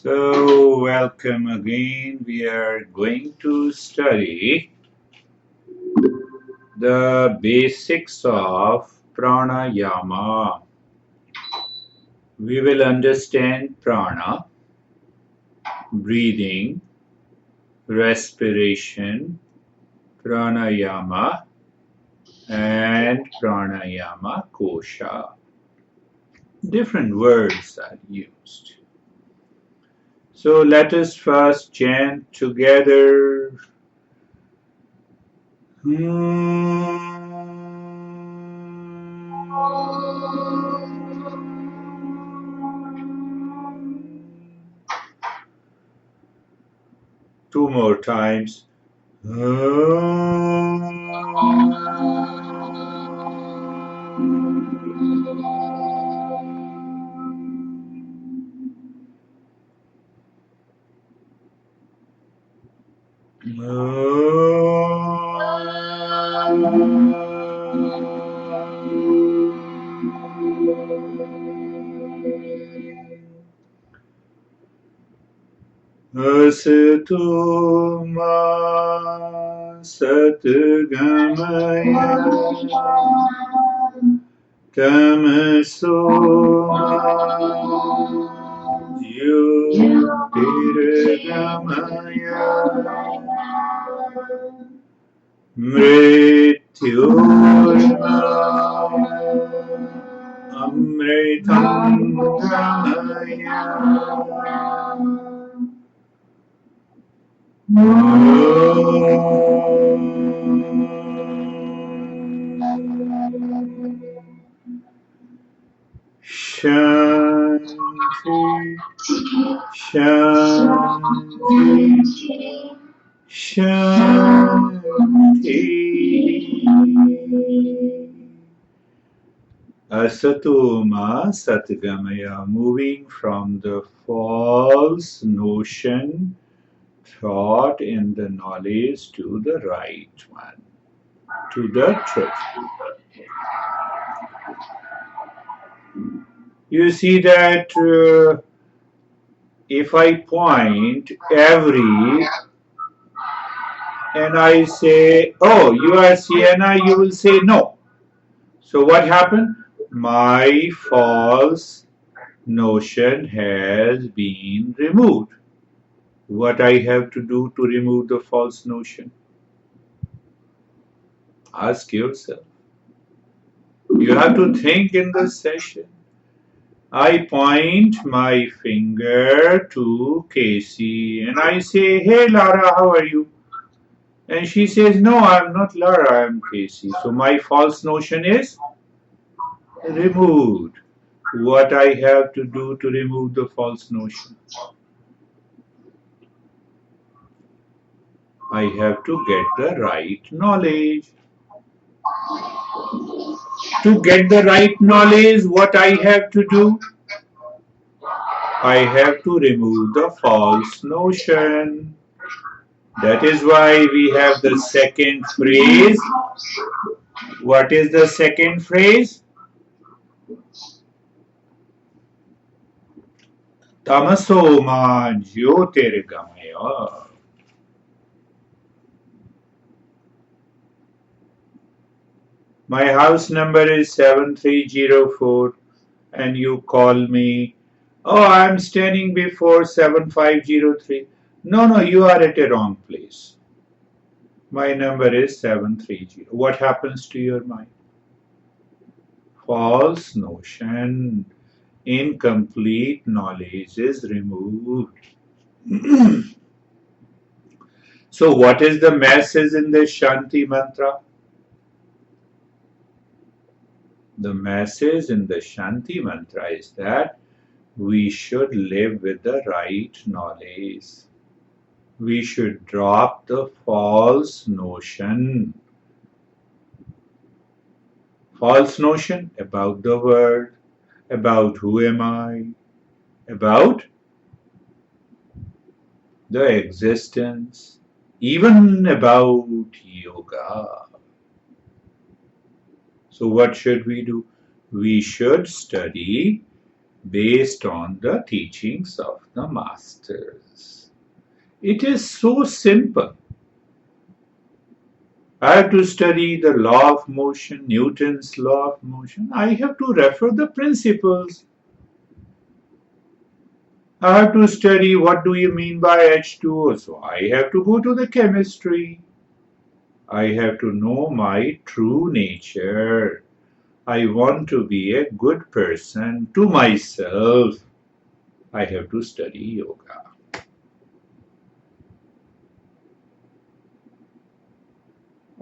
So, welcome again. We are going to study the basics of Pranayama. We will understand Prana, breathing, respiration, Pranayama, and Pranayama Kosha. Different words are used. So, let us first chant together. Two more times. Asato ma satgamaya tamaso ma jyotirgamaya mrityurma amritam gamaya Shanti, Shanti, Shanti. Asatoma Satgamaya, moving from the false notion thought in the knowledge to the right one, to the truth. You see that if I point every and I say, oh, you are Sienna, you will say no. So what happened? My false notion has been removed. What I have to do to remove the false notion? Ask yourself. You have to think in the session. I point my finger to Casey and I say, hey Lara, how are you? And she says, no, I'm not Lara, I'm Casey. So my false notion is removed. What I have to do to remove the false notion? I have to get the right knowledge. To get the right knowledge, what I have to do? I have to remove the false notion. That is why we have the second phrase. What is the second phrase? Tamaso ma jyotirgamaya. My house number is 7304 and you call me. Oh, I'm standing before 7503. No, you are at a wrong place. My number is 730. What happens to your mind? False notion, incomplete knowledge is removed. So what is the message in the Shanti mantra? The message in the Shanti mantra is that we should live with the right knowledge. We should drop the false notion. False notion about the world, about who am I, about the existence, even about yoga. So what should we do? We should study based on the teachings of the masters. It is so simple. I have to study the law of motion, Newton's law of motion. I have to refer the principles. I have to study what do you mean by H2O. So I have to go to the chemistry. I have to know my true nature. I want to be a good person to myself. I have to study yoga.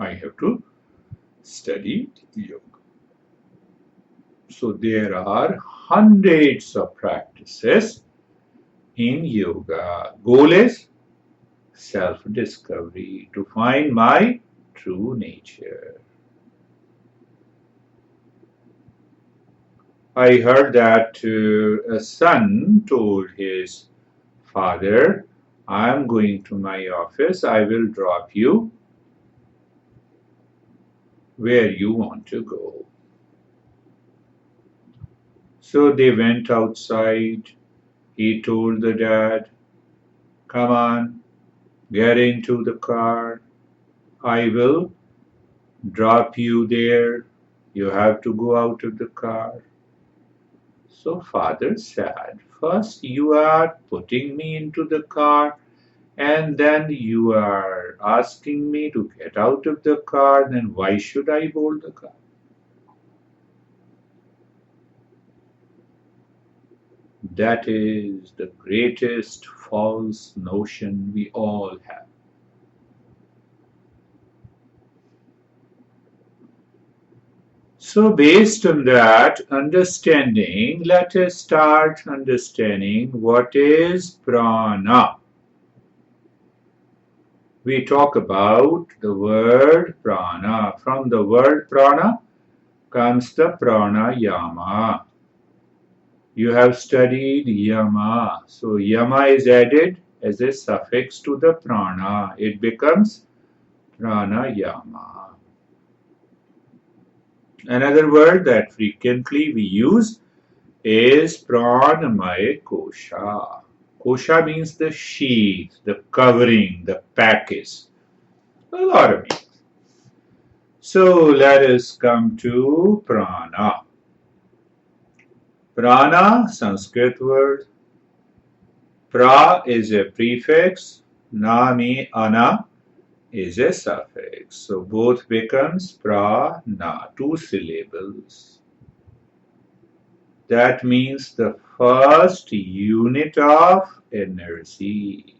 I have to study yoga. So there are hundreds of practices in yoga. Goal is self-discovery, to find my true nature. I heard that a son told his father, I am going to my office, I will drop you where you want to go. So they went outside. He told the dad, come on, get into the car. I will drop you there. You have to go out of the car. So father said, first you are putting me into the car and then you are asking me to get out of the car, then why should I hold the car? That is the greatest false notion we all have. So based on that understanding, let us start understanding what is prana. We talk about the word prana. From the word prana comes the pranayama. You have studied yama. So yama is added as a suffix to the prana. It becomes pranayama. Another word that frequently we use is pranamaya kosha. Kosha means the sheath, the covering, the package. A lot of meanings. So let us come to prana. Prana, Sanskrit word. Pra is a prefix. Nami ana is a suffix. So both becomes prana, 2 syllables. That means the first unit of energy.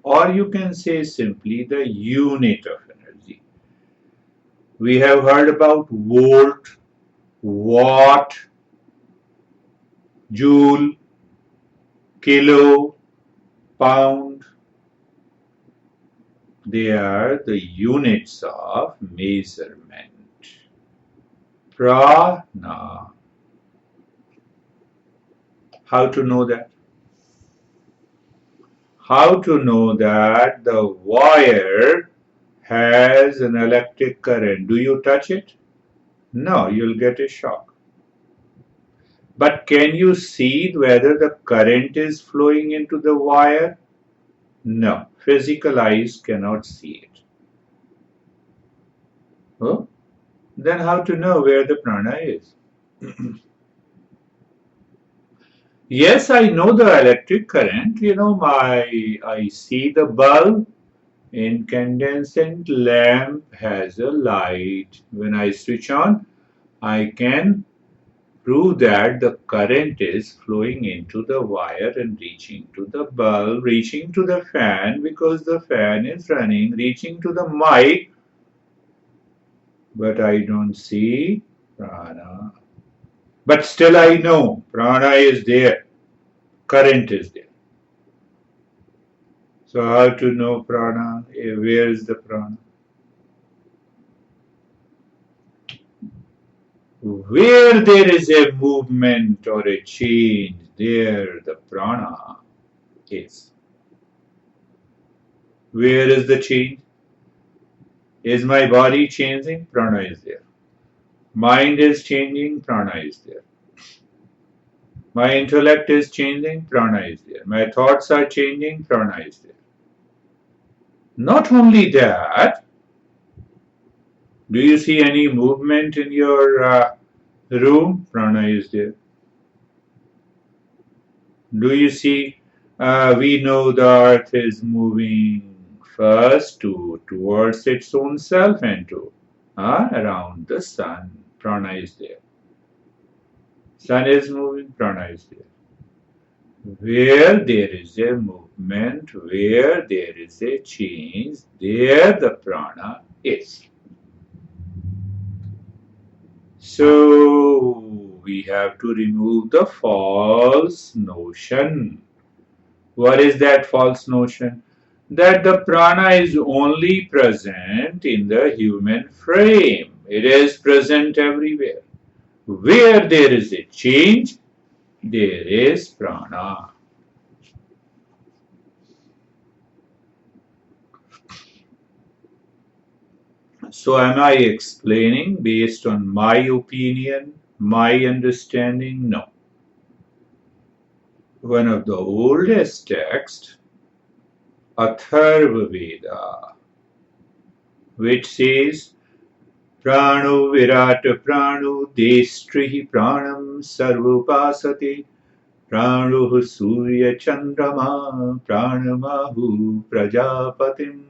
Or you can say simply the unit of energy. We have heard about volt, watt, joule, kilo, pound. They are the units of measurement. Prana. How to know that? How to know that the wire has an electric current? Do you touch it? No, you'll get a shock. But can you see whether the current is flowing into the wire? No, physical eyes cannot see it. Oh, then how to know where the prana is? Yes, I know the electric current. I see the bulb. Incandescent lamp has a light. When I switch on, I can prove that the current is flowing into the wire and reaching to the bulb, reaching to the fan because the fan is running, reaching to the mic, but I don't see prana. But still I know prana is there, current is there. So how to know prana? Where is the prana? Where there is a movement or a change, there the prana is. Where is the change? Is my body changing? Prana is there. Mind is changing, prana is there. My intellect is changing, prana is there. My thoughts are changing, prana is there. Not only that, do you see any movement in your room? Prana is there. Do you see? We know the earth is moving first towards its own self and around the sun. Prana is there. Sun is moving, prana is there. Where there is a movement, where there is a change, there the prana is. So we have to remove the false notion. What is that false notion? That the prana is only present in the human frame. It is present everywhere. Where there is a change, there is prana. So am I explaining based on my opinion, my understanding? No. One of the oldest texts, Atharva Veda, which says, Prano Virat Prano Destrihi Pranam Sarvupasati Prano Surya Chandrama Pranamahu Prajapatim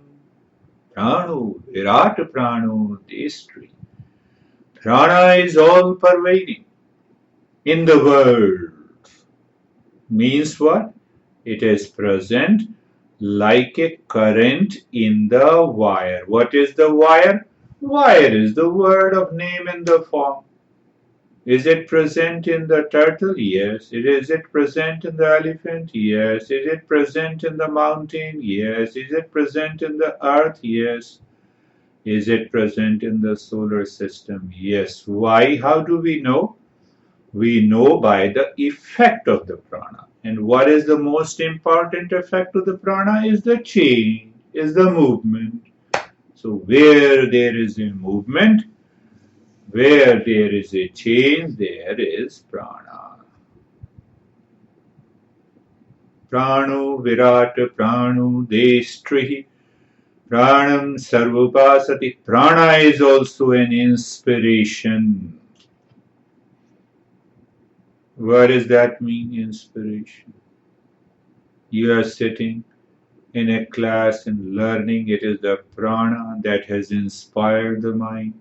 Prano Virat Prano Destri. Prana is all pervading in the world. Means what? It is present like a current in the wire. What is the wire? Wire is the word of name in the form. Is it present in the turtle? Yes. Is it present in the elephant? Yes. Is it present in the mountain? Yes. Is it present in the earth? Yes. Is it present in the solar system? Yes. Why? How do we know? We know by the effect of the prana. And what is the most important effect of the prana? Is the change, is the movement. So where there is a movement, where there is a change, there is prana. Prano virat prano destrihi pranam sarvupasati. Prana is also an inspiration. What does that mean, inspiration? You are sitting in a class and learning. It is the prana that has inspired the mind.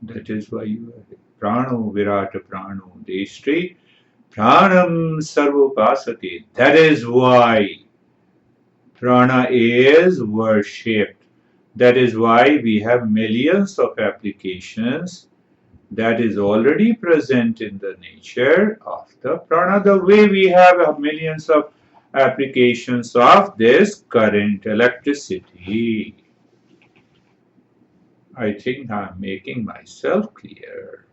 That is why you are here. Prano virata prano destri pranam sarvopasati. That is why prana is worshipped. That is why we have millions of applications that is already present in the nature of the prana, the way we have millions of applications of this current, electricity. I think I'm making myself clear.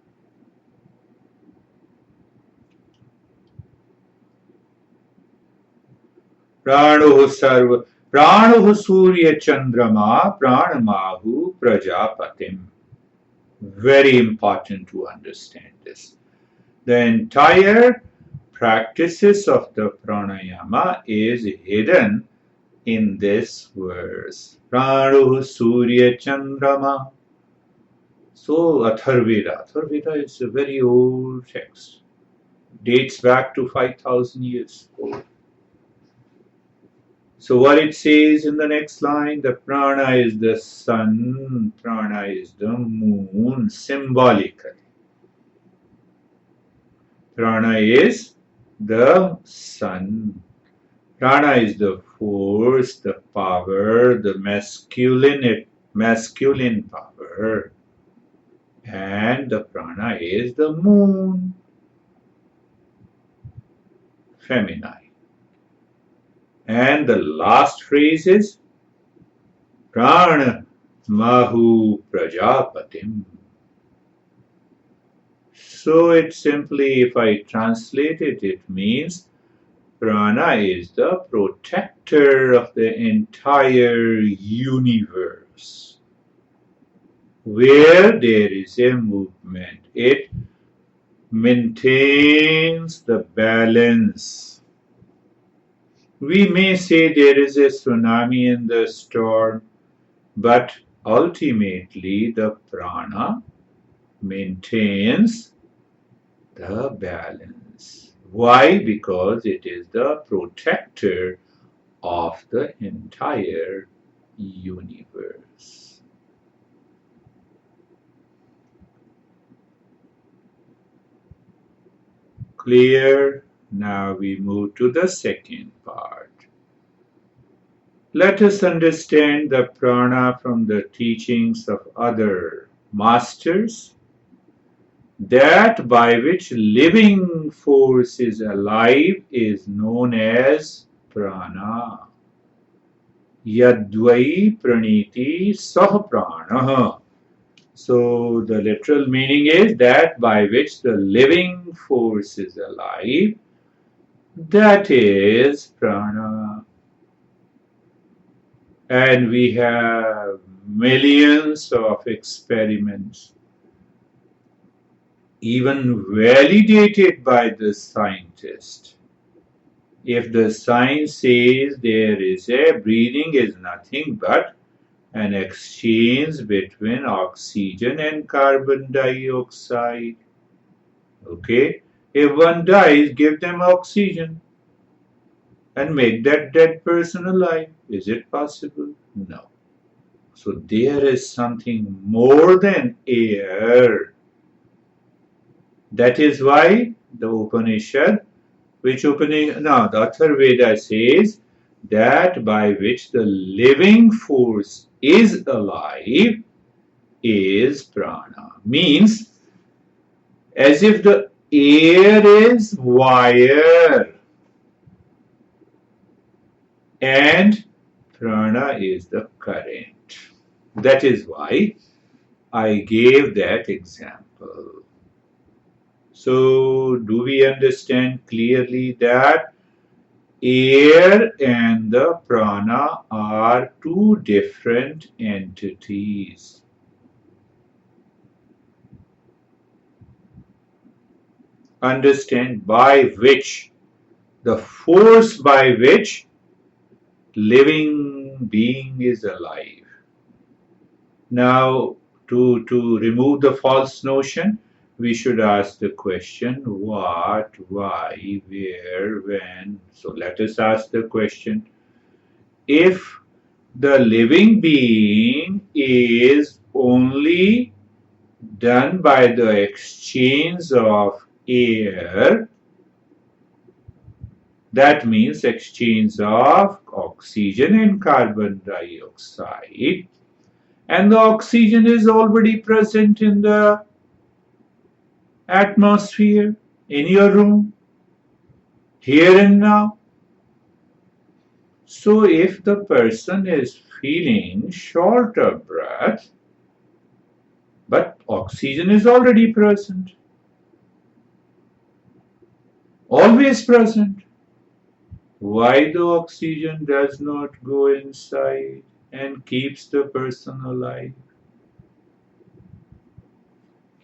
Pranuh sarva, Pranuh surya chandrama, pranamahu prajapatim. Very important to understand this. The entire practices of the pranayama is hidden in this verse. Pranuh Surya Chandrama. So Atharveda is a very old text. Dates back to 5,000 years. So what it says in the next line, the prana is the sun, prana is the moon, symbolically. Prana is the sun. Prana is the force, the power, the masculine power. And the prana is the moon, feminine. And the last phrase is Prana Mahu Prajapatim. So it simply, if I translate it, it means Prana is the protector of the entire universe. Where there is a movement, it maintains the balance. We may say there is a tsunami in the storm, but ultimately the prana maintains the balance. Why? Because it is the protector of the entire universe. Clear? Now we move to the second part. Let us understand the prana from the teachings of other masters, that by which living force is alive is known as prana. Yadvai praniti sah prana. So the literal meaning is that by which the living force is alive, that is prana. And we have millions of experiments, even validated by the scientist. If the science says there is a breathing is nothing but an exchange between oxygen and carbon dioxide. Okay? If one dies, give them oxygen and make that dead person alive. Is it possible? No. So there is something more than air. That is why the Upanishad, the Atharvaveda says that by which the living force is alive is prana. Means as if the air is wire and prana is the current. That is why I gave that example. So, do we understand clearly that air and the prana are two different entities? Understand by which, the force by which living being is alive. Now, to remove the false notion, we should ask the question what, why, where, when. So let us ask the question, if the living being is only done by the exchange of air, that means exchange of oxygen and carbon dioxide, and the oxygen is already present in the atmosphere, in your room, here and now. So if the person is feeling short of breath, but oxygen is already present, always present, why the oxygen does not go inside and keeps the person alive?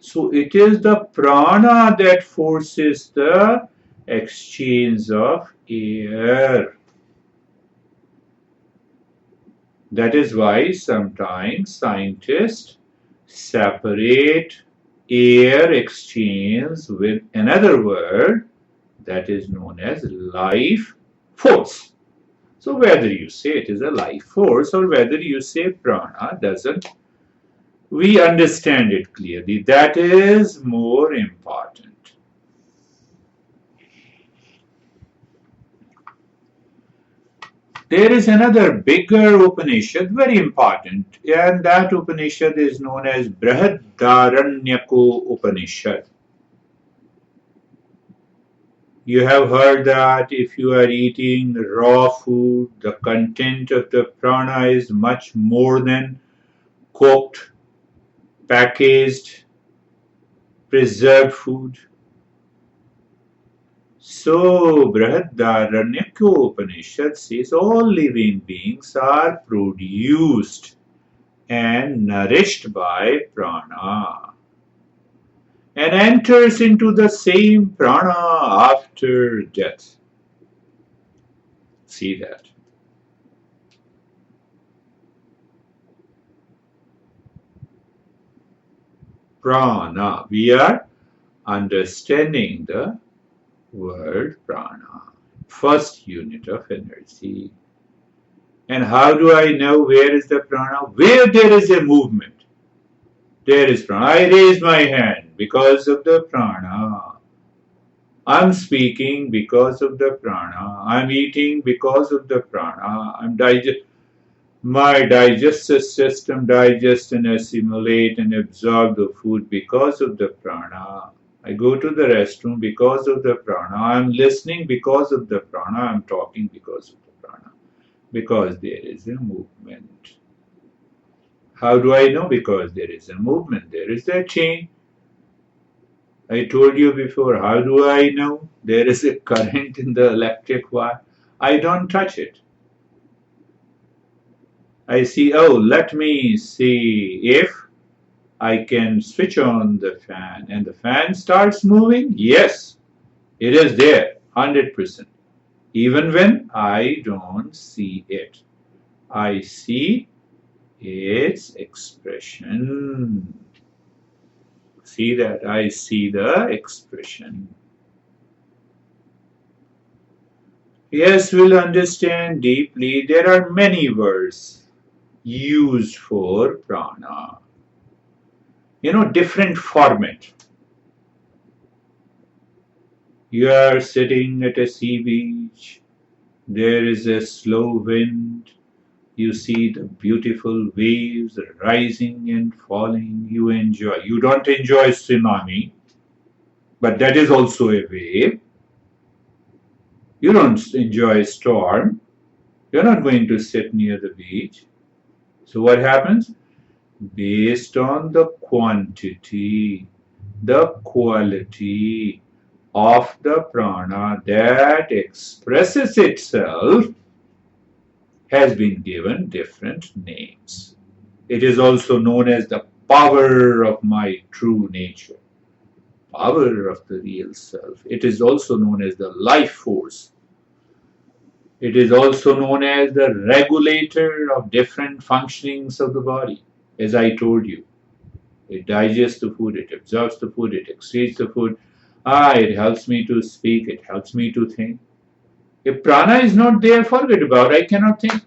So it is the prana that forces the exchange of air. That is why sometimes scientists separate air exchange with another word that is known as life force. So whether you say it is a life force or whether you say prana, we understand it clearly. That is more important. There is another bigger Upanishad, very important, and that Upanishad is known as Brihadaranyaka Upanishad. You have heard that if you are eating raw food, the content of the prana is much more than cooked, packaged, preserved food. So, Brihadaranyaka Upanishad says all living beings are produced and nourished by prana. and enters into the same prana after death. See that. Prana. We are understanding the word prana. First unit of energy. And how do I know where is the prana? Where there is a movement, there is prana. I raise my hand because of the prana. I'm speaking because of the prana. I'm eating because of the prana. My digestive system digests and assimilate and absorb the food because of the prana. I go to the restroom because of the prana. I'm listening because of the prana. I'm talking because of the prana. Because there is a movement. How do I know? Because there is a movement. There is a chain. I told you before, how do I know? There is a current in the electric wire. I don't touch it. I see, oh, let me see if I can switch on the fan and the fan starts moving. Yes, it is there, 100%. Even when I don't see it, I see its expression. See that? I see the expression. Yes, we'll understand deeply. There are many words used for prana. Different format. You are sitting at a sea beach. There is a slow wind. You see the beautiful waves rising and falling. You enjoy. You don't enjoy tsunami, but that is also a wave. You don't enjoy storm. You're not going to sit near the beach. So what happens? Based on the quantity, the quality of the prana that expresses itself has been given different names. It is also known as the power of my true nature, power of the real self. It is also known as the life force. It is also known as the regulator of different functionings of the body. As I told you, it digests the food, it absorbs the food, it excretes the food. It helps me to speak, it helps me to think. If prana is not there, forget about it. I cannot think.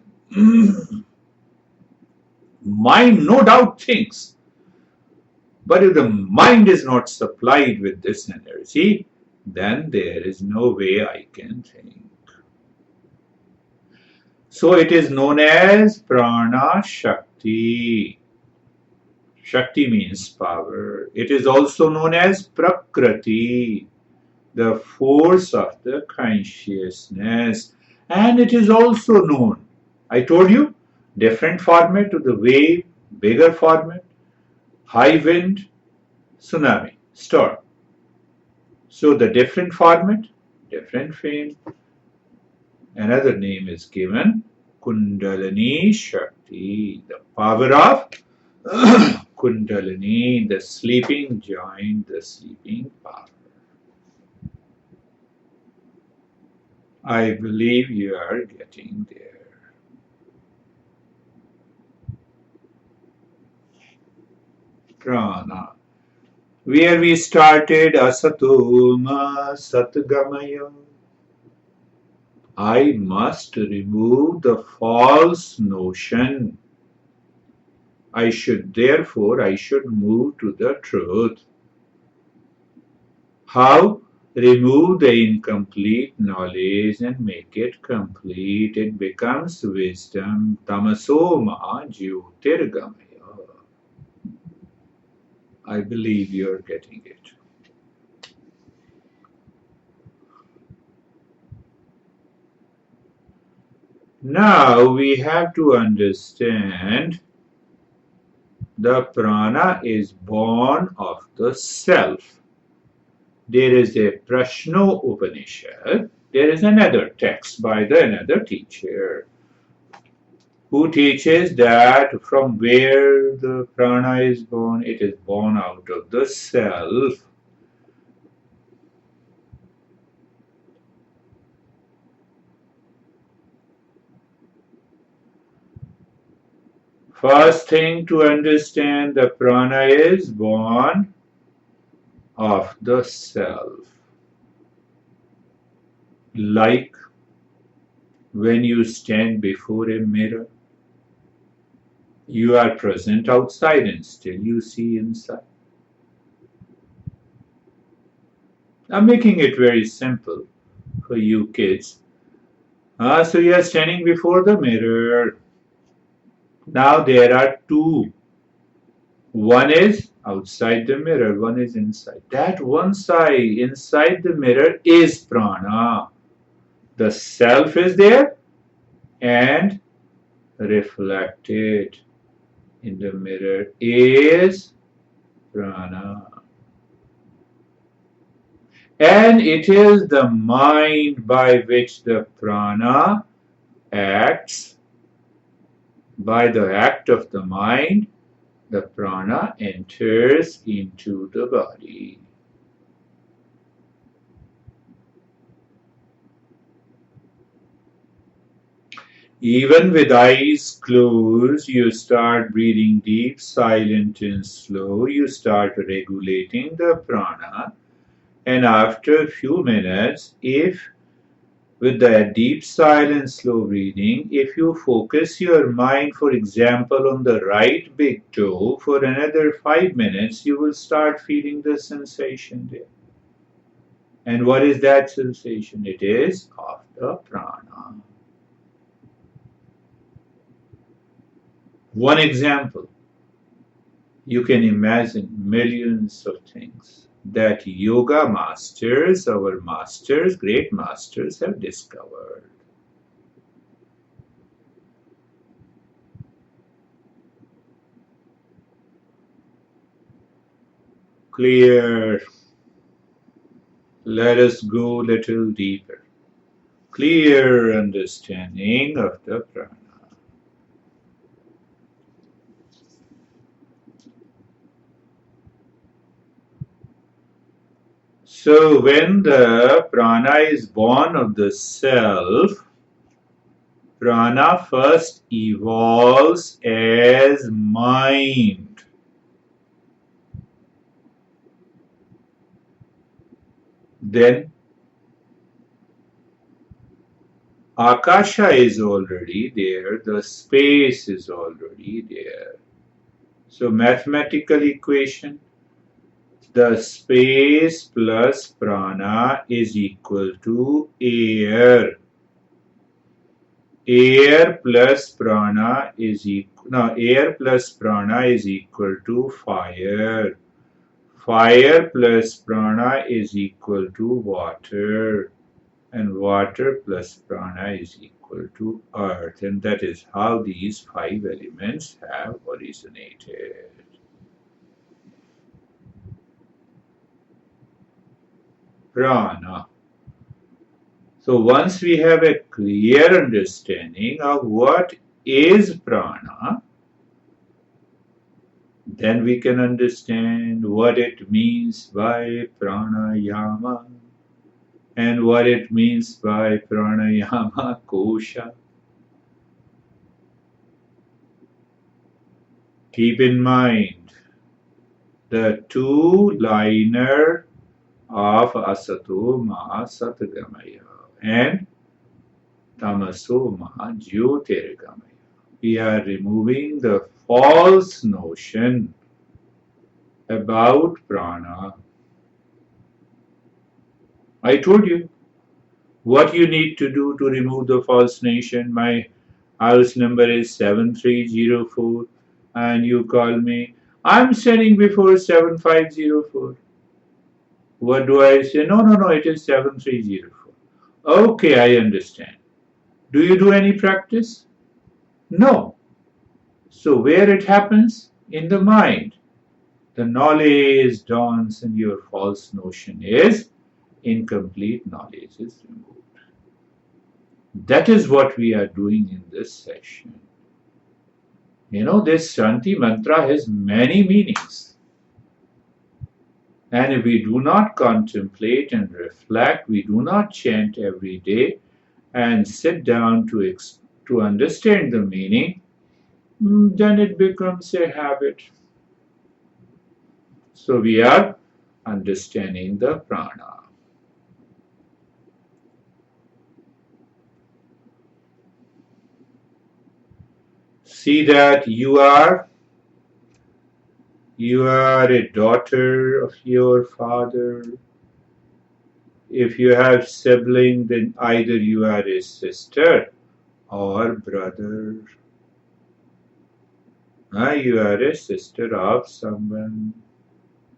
Mind no doubt thinks. But if the mind is not supplied with this energy, then there is no way I can think. So it is known as Prana Shakti. Shakti means power. It is also known as Prakriti, the force of the consciousness. And it is also known, I told you, different format to the wave, bigger format, high wind, tsunami, storm. So the different format, different fame. Another name is given, Kundalini Shakti, the power of Kundalini, the sleeping joint, the sleeping power. I believe you are getting there. Prana. Where we started, Asatoma Satgamaya. I must remove the false notion. I should move to the truth. How? Remove the incomplete knowledge and make it complete. It becomes wisdom. Tamasoma Jyotirgamaya. I believe you're getting it. Now we have to understand the prana is born of the self. There is a Prashno Upanishad. There is another text by another teacher who teaches that from where the prana is born, it is born out of the self. First thing to understand, the prana is born of the self. Like when you stand before a mirror, you are present outside and still you see inside. I'm making it very simple for you kids. So you are standing before the mirror. Now there are two. One is outside the mirror, one is inside. That one side inside the mirror is prana. The self is there and reflected in the mirror is prana. And it is the mind by which the prana acts. By the act of the mind, the prana enters into the body. Even with eyes closed, you start breathing deep, silent and slow. You start regulating the prana. And after a few minutes, if with that deep silent slow breathing, if you focus your mind, for example, on the right big toe for another 5 minutes, you will start feeling the sensation there. And what is that sensation? It is of the prana. One example, you can imagine millions of things that yoga masters, our masters, great masters have discovered. Clear. Let us go a little deeper. Clear understanding of the prana. So when the prana is born of the self, prana first evolves as mind. Then Akasha is already there, the space is already there. So mathematical equation, the space plus prana is equal to air. Air plus prana is equal to fire. Fire plus prana is equal to water. And water plus prana is equal to earth. And that is how these 5 elements have originated. Prana. So once we have a clear understanding of what is prana, then we can understand what it means by pranayama and what it means by pranayama kosha. Keep in mind the two-liner of asato ma satgamaya and tamaso ma jyotirgamaya. We are removing the false notion about prana. I told you what you need to do to remove the false notion. My house number is 7304 and you call me. I'm standing before 7504. What do I say? No, it is 7304. Okay, I understand. Do you do any practice? No. So where it happens? In the mind. The knowledge dawns and your false notion is incomplete knowledge is removed. That is what we are doing in this session. You know, this Shanti mantra has many meanings. And if we do not contemplate and reflect, we do not chant every day and sit down to understand the meaning, then it becomes a habit. So we are understanding the prana. See that you are a daughter of your father. If you have sibling, then either you are a sister or brother. You are a sister of someone.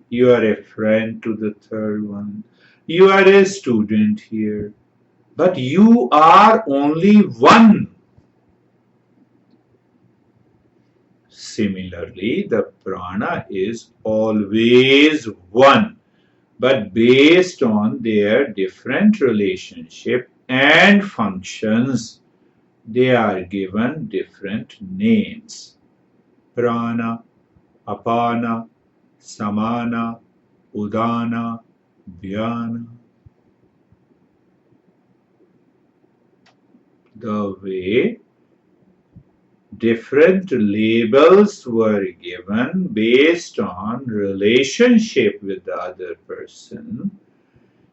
You are a friend to the third one. You are a student here. But you are only one. Similarly, the prana is always one, but based on their different relationship and functions, they are given different names. Prana, apana, samana, udana, dhyana. The way different labels were given based on relationship with the other person,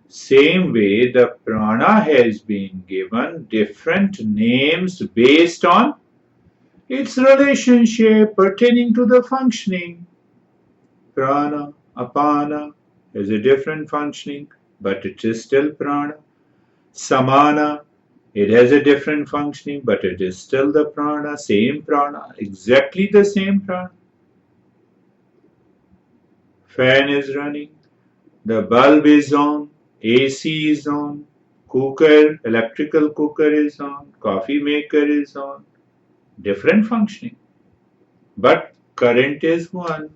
same way the prana has been given different names based on its relationship pertaining to the functioning. Prana, apana is a different functioning, but it is still prana. Samana, it has a different functioning, but it is still the prana, same prana, exactly the same prana. Fan is running, the bulb is on, AC is on, cooker, electrical cooker is on, coffee maker is on, different functioning, but current is one.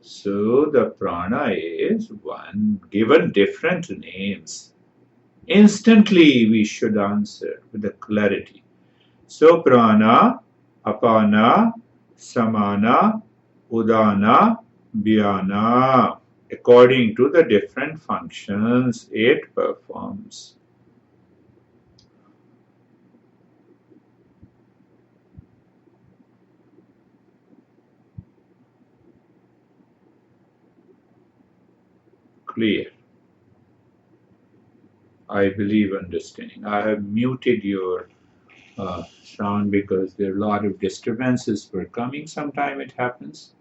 So the prana is one, given different names. Instantly we should answer with the clarity. So prana, apana, samana, udana, vyana, according to the different functions it performs. Clear. I believe understanding. I have muted your sound because there are a lot of disturbances were coming. Sometime it happens.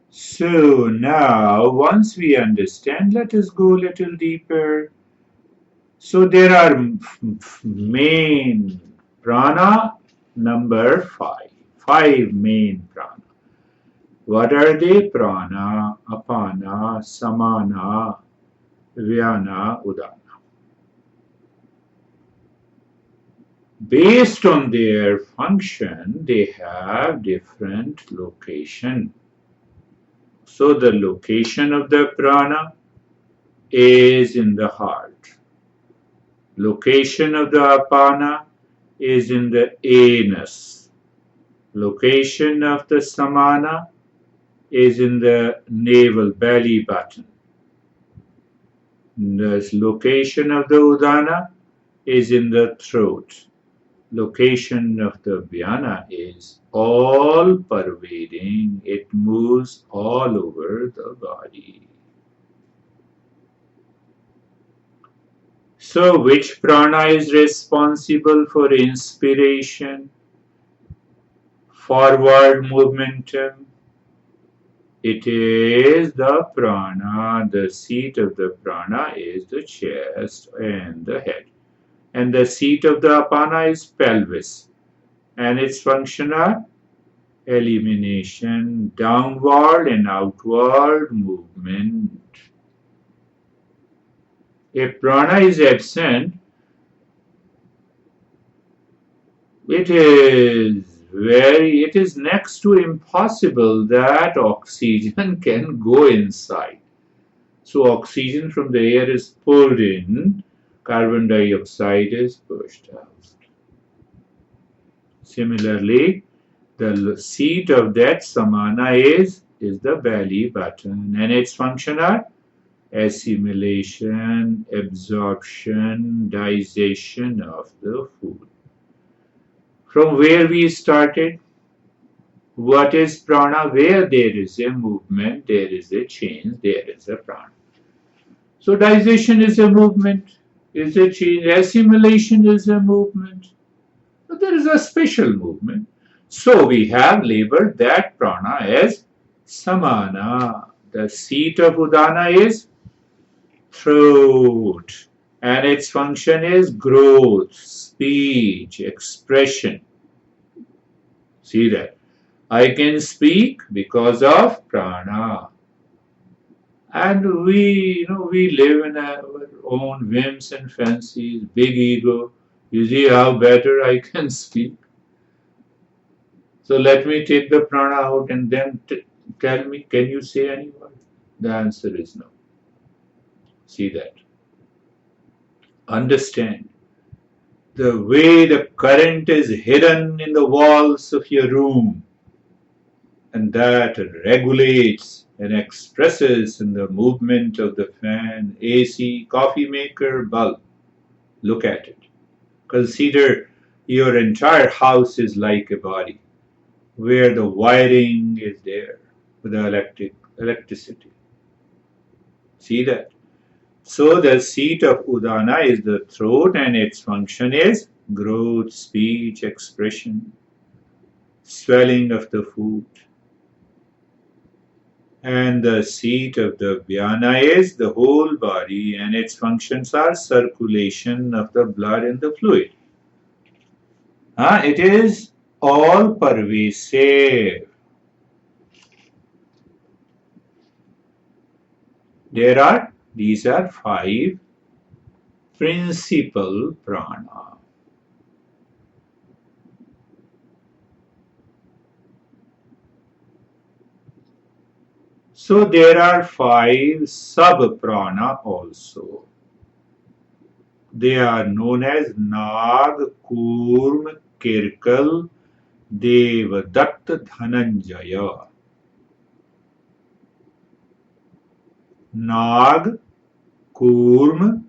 So now, once we understand, let us go a little deeper. So there are main prana number 5. 5 main prana. What are they? Prana, apana, samana, vyana, udana. Based on their function, they have different location. So the location of the prana is in the heart. Location of the apana is in the anus. Location of the samana is in the navel belly button. The location of the udana is in the throat. Location of the vyana is all pervading, it moves all over the body. So which prana is responsible for inspiration, forward momentum? It is the prana, the seat of the prana is the chest and the head. And the seat of the apana is pelvis, and its function are elimination, downward and outward movement. If prana is absent, it is next to impossible that oxygen can go inside. So oxygen from the air is pulled in, carbon dioxide is pushed out. Similarly, the seat of that samana is the belly button, and its function are assimilation, absorption, digestion of the food. From where we started, what is prana? Where there is a movement, there is a change, there is a prana. So digestion is a movement, is a change. Assimilation is a movement. But there is a special movement. So we have labeled that prana as samana. The seat of udana is throat, and its function is growth, speech, expression. See that? I can speak because of prana. And we live in our own whims and fancies, big ego. You see how better I can speak. So let me take the prana out and then tell me, can you say any word? The answer is no. See that. Understand. The way the current is hidden in the walls of your room, and that regulates and expresses in the movement of the fan, AC, coffee maker, bulb. Look at it. Consider your entire house is like a body where the wiring is there with the electricity. See that? So the seat of udana is the throat, and its function is growth, speech, expression, swelling of the food. And the seat of the vyana is the whole body, and its functions are circulation of the blood and the fluid. It is all pervasive. These are 5 principal prana. So there are 5 sub-prana also. They are known as Nag, Kurm, Kirkal, Devadatt, Dhananjaya. Nag, Kurm,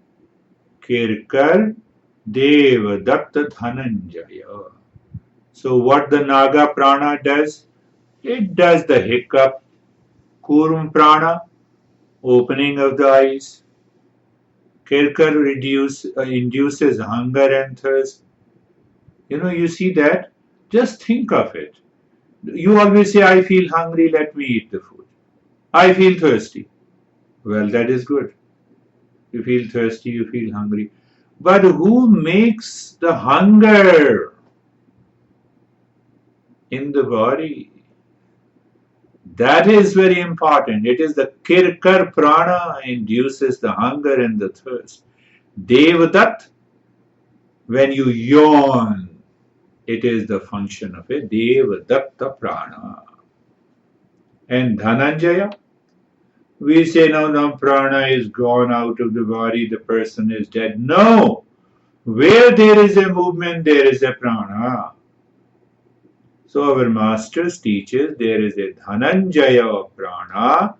Kirkar, Devadatt, Dhananjaya. So what the Naga prana does? It does the hiccup. Kurm prana, opening of the eyes. Kirkar induces hunger and thirst. You see that? Just think of it. You always say, I feel hungry, let me eat the food. I feel thirsty. Well, that is good. You feel thirsty, you feel hungry. But who makes the hunger in the body? That is very important. It is the Kirkar prana induces the hunger and the thirst. Devadatt, when you yawn, it is the function of a Devadatta prana. And Dhananjaya, we say now prana is gone out of the body, the person is dead. No! Where there is a movement, there is a prana. So our masters teaches there is a Dhananjaya prana.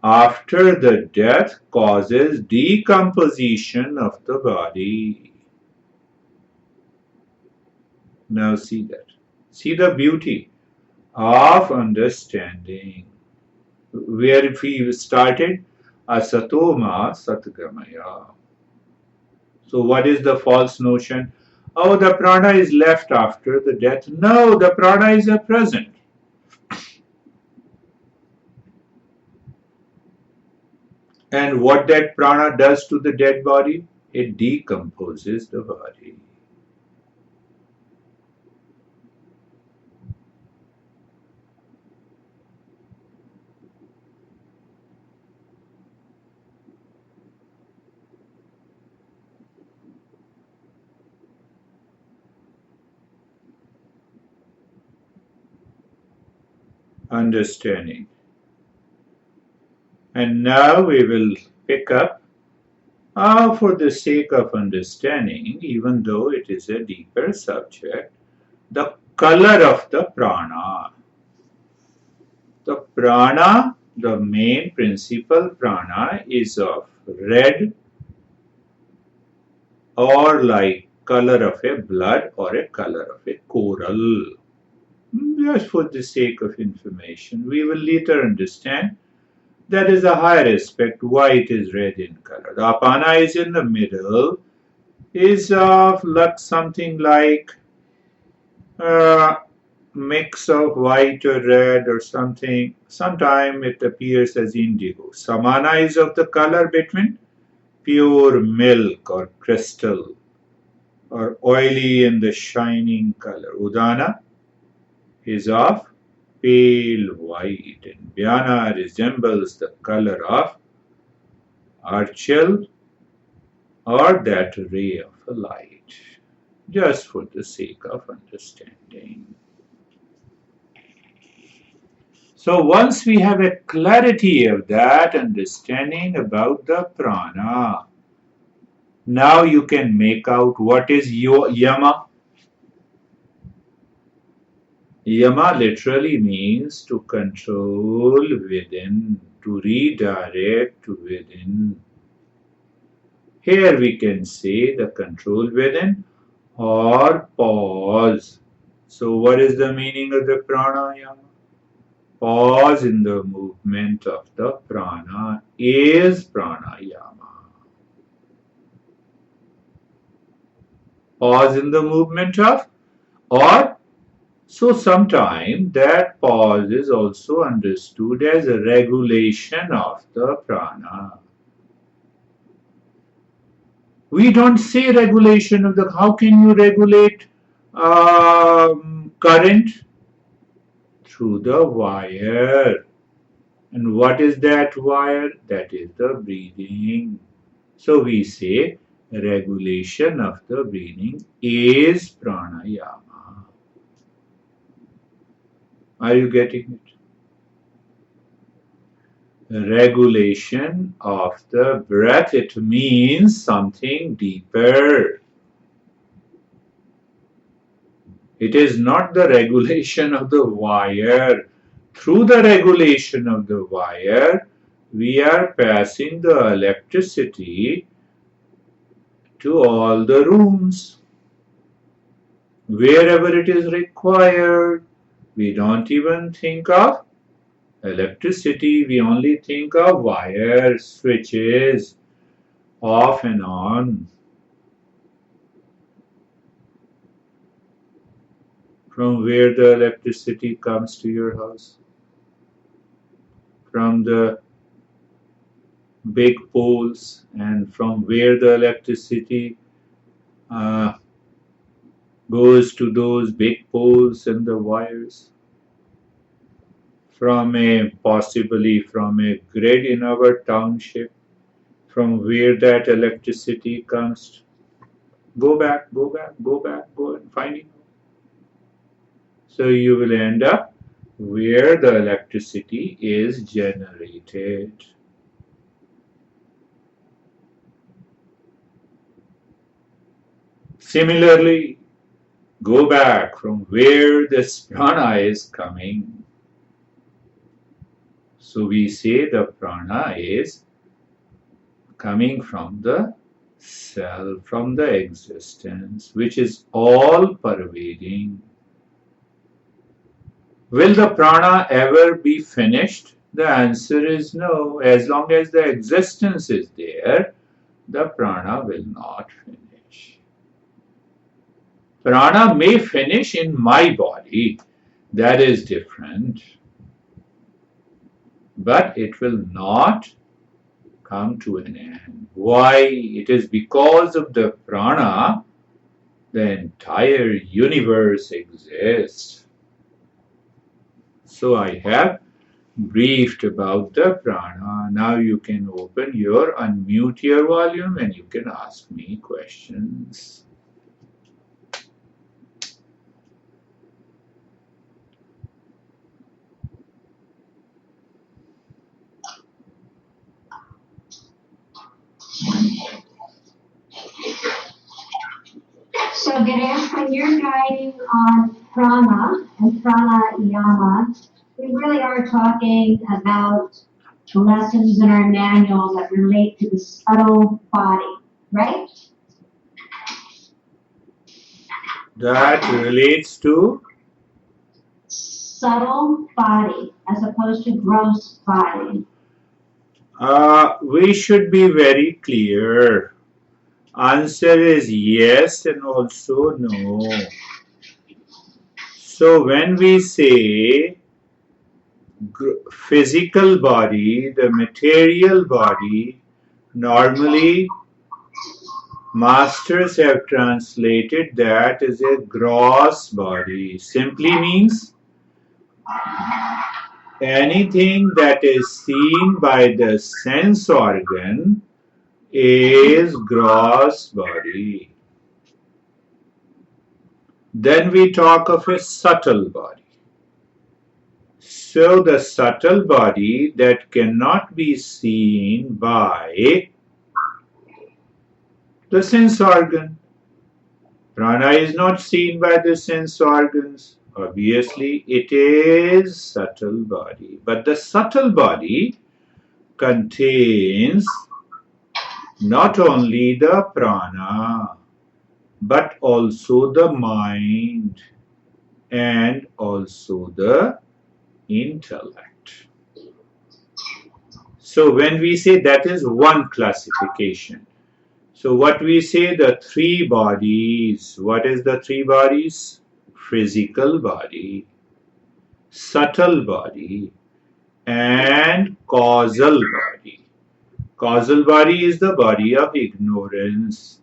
After the death causes decomposition of the body. Now see that. See the beauty of understanding. Where we started, asatoma satgamaya. So what is the false notion? Oh, the prana is left after the death. No, the prana is a present. And what that prana does to the dead body? It decomposes the body. Understanding. And now we will pick up, for the sake of understanding, even though it is a deeper subject, the color of the prana. The prana, the main principal prana, is of red or light color of a blood or a color of a coral. Just for the sake of information, we will later understand that is a higher aspect why it is red in color. The apana is in the middle, is of something like a mix of white or red or something. Sometimes it appears as indigo. Samana is of the color between pure milk or crystal or oily and the shining color. Udana is of pale white, and Vyana resembles the color of archil or that ray of a light, just for the sake of understanding. So once we have a clarity of that understanding about the prana, now you can make out what is your yama. Yama literally means to control within, to redirect within. Here we can say the control within or pause. So what is the meaning of the pranayama? Pause in the movement of the prana is pranayama. Pause in the movement of, or so sometimes that pause is also understood as a regulation of the prana. We don't say regulation of the, how can you regulate current? Through the wire. And what is that wire? That is the breathing. So we say regulation of the breathing is pranayama. Are you getting it? Regulation of the breath, it means something deeper. It is not the regulation of the wire. Through the regulation of the wire, we are passing the electricity to all the rooms. Wherever it is required, we don't even think of electricity, we only think of wires, switches, off and on. From where the electricity comes to your house? From the big poles, and from where the electricity goes to those big poles and the wires? Possibly from a grid in our township, from where that electricity comes. Go back, go and find it. So you will end up where the electricity is generated. Similarly, go back from where this prana is coming. So we say the prana is coming from the self, from the existence, which is all pervading. Will the prana ever be finished? The answer is no. As long as the existence is there, the prana will not finish. Prana may finish in my body, that is different, but it will not come to an end. Why? It is because of the prana the entire universe exists. So I have briefed about the prana. Now you can unmute your volume and you can ask me questions. So Girish, when you're guiding on prana and pranayama, we really are talking about the lessons in our manual that relate to the subtle body, right? that relates to subtle body as opposed to gross body. We should be very clear. Answer is yes and also no. So when we say physical body, the material body, normally masters have translated that as a gross body. Simply means anything that is seen by the sense organ is gross body. Then we talk of a subtle body. So the subtle body that cannot be seen by the sense organ. Prana is not seen by the sense organs. Obviously, it is subtle body. But the subtle body contains not only the prana, but also the mind and also the intellect. So when we say that is one classification. So what we say, the three bodies. What is the three bodies? Physical body, subtle body, and causal body. Causal body is the body of ignorance.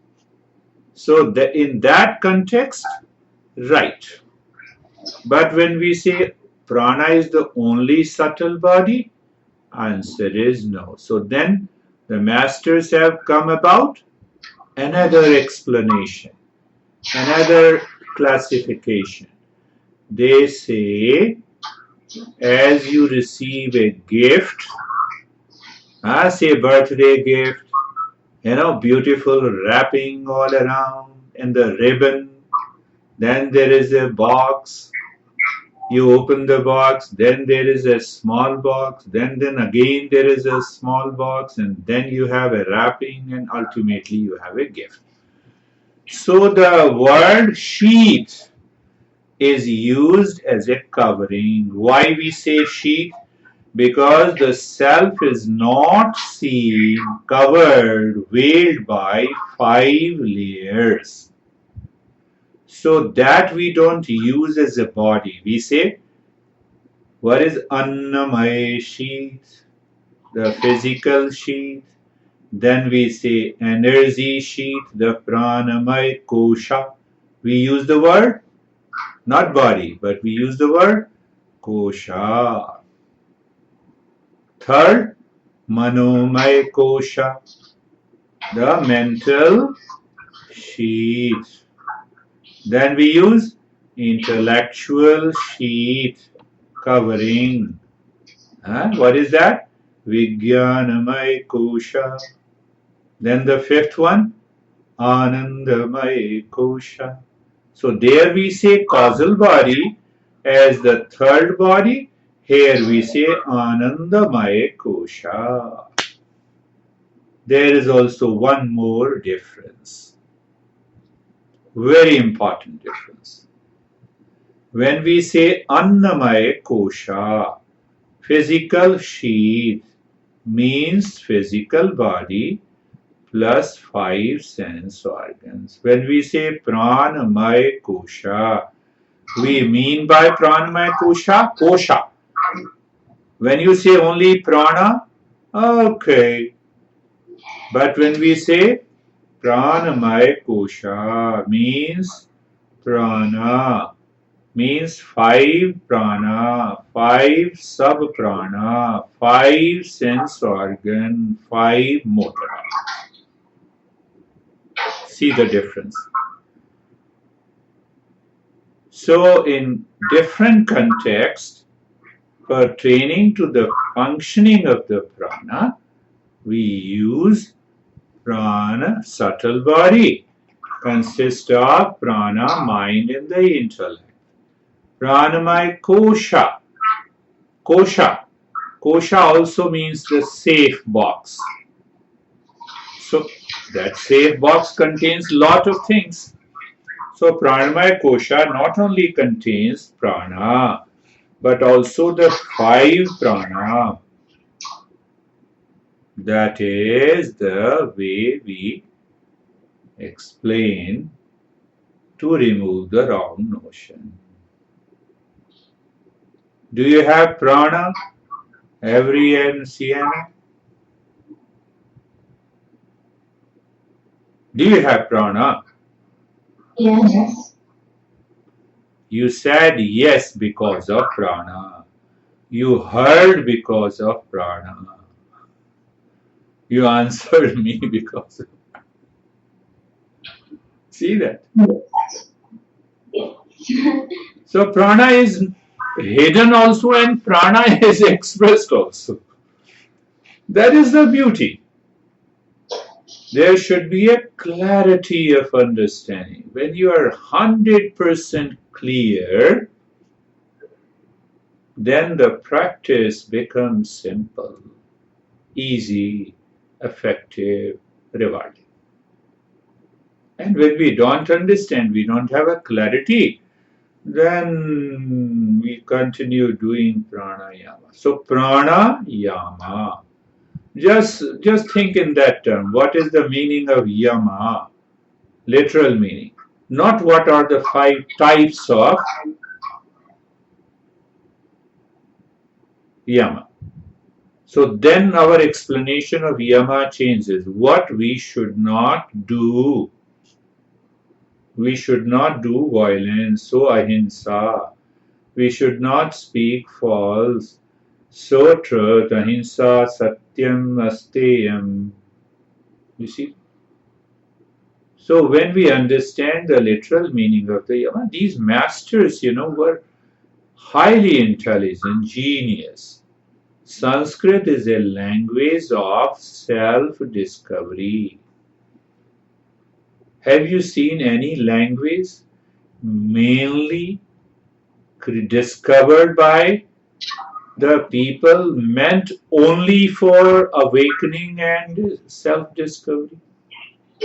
So in that context, right. But when we say prana is the only subtle body, answer is no. So then the masters have come about another explanation, another classification. They say, as you receive a gift, say birthday gift, beautiful wrapping all around and the ribbon, then there is a box, you open the box, then there is a small box, then again there is a small box, and then you have a wrapping, and ultimately you have a gift. So the word sheath is used as a covering. Why we say sheath? Because the self is not seen, covered, veiled by 5 layers. So that we don't use as a body. We say, what is Annamaya sheath? The physical sheath. Then we say energy sheath, the Pranamaya Kosha. We use the word, not body, but we use the word Kosha. Third, Manomaya Kosha, the mental sheath. Then we use intellectual sheath, covering. What is that? Vijnanamaya Kosha. Then the fifth one, Anandamaya Kosha. So there we say causal body as the third body. Here we say Anandamaya Kosha. There is also one more difference. Very important difference. When we say Annamaya Kosha, physical sheath means physical body plus 5 sense organs. When we say Pranamaya Kosha, we mean by Pranamaya Kosha, Kosha. When you say only prana, okay. But when we say Pranamaya Kosha means prana, means 5 prana, 5 sub-prana, 5 sense organ, 5 motor. See the difference. So in different contexts, pertaining to the functioning of the prana, we use prana, subtle body, consists of prana, mind and the intellect. Pranamaya Kosha. Kosha. Kosha also means the safe box. So that safe box contains lot of things. So Pranamaya Kosha not only contains prana, but also the 5 prana. That is the way we explain to remove the wrong notion. Do you have prana? Every and Sienna? Do you have prana? Yes. You said yes because of prana. You heard because of prana. You answered me because of. See that? So prana is hidden also and prana is expressed also. That is the beauty. There should be a clarity of understanding. When you are 100% clear, then the practice becomes simple, easy, effective, rewarding. And when we don't understand, we don't have a clarity, then we continue doing pranayama. So pranayama. Just think in that term. What is the meaning of yama? Literal meaning. Not what are the 5 types of yama. So then our explanation of yama changes. What we should not do. We should not do violence, so ahimsa. We should not speak false, so truth, ahimsa, satyam, asteyam. You see? So when we understand the literal meaning of the yama, these masters, were highly intelligent, genius. Sanskrit is a language of self-discovery. Have you seen any language mainly discovered by the people meant only for awakening and self-discovery?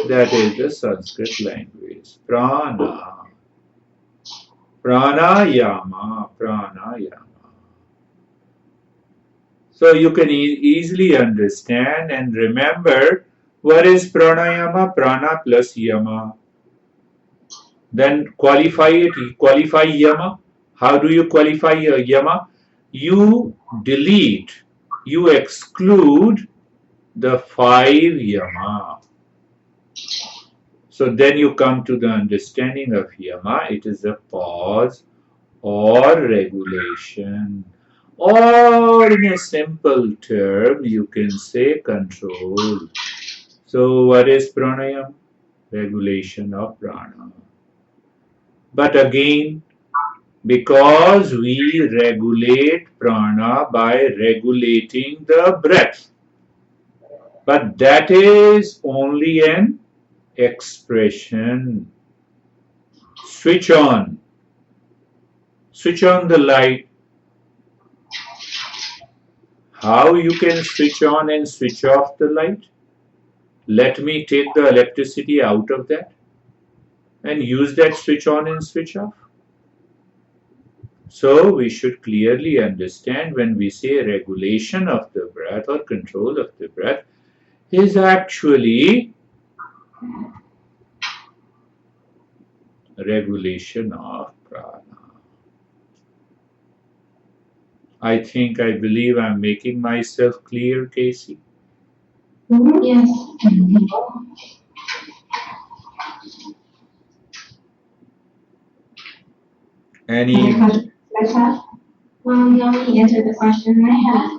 That is the Sanskrit language. Prana. Pranayama. Pranayama. So you can easily understand and remember what is pranayama? Prana plus yama. Then qualify it, qualify yama. How do you qualify yama? You delete, you exclude the 5 yama. So then you come to the understanding of yama. It is a pause or regulation. Or in a simple term, you can say control. So what is pranayama? Regulation of prana. But again, because we regulate prana by regulating the breath, but that is only an expression. Switch on the light. How you can switch on and switch off the light? Let me take the electricity out of that and use that switch on and switch off. So we should clearly understand when we say regulation of the breath or control of the breath is actually regulation of prana. I believe I'm making myself clear, Casey. Yes. Any? You only answered the question I had.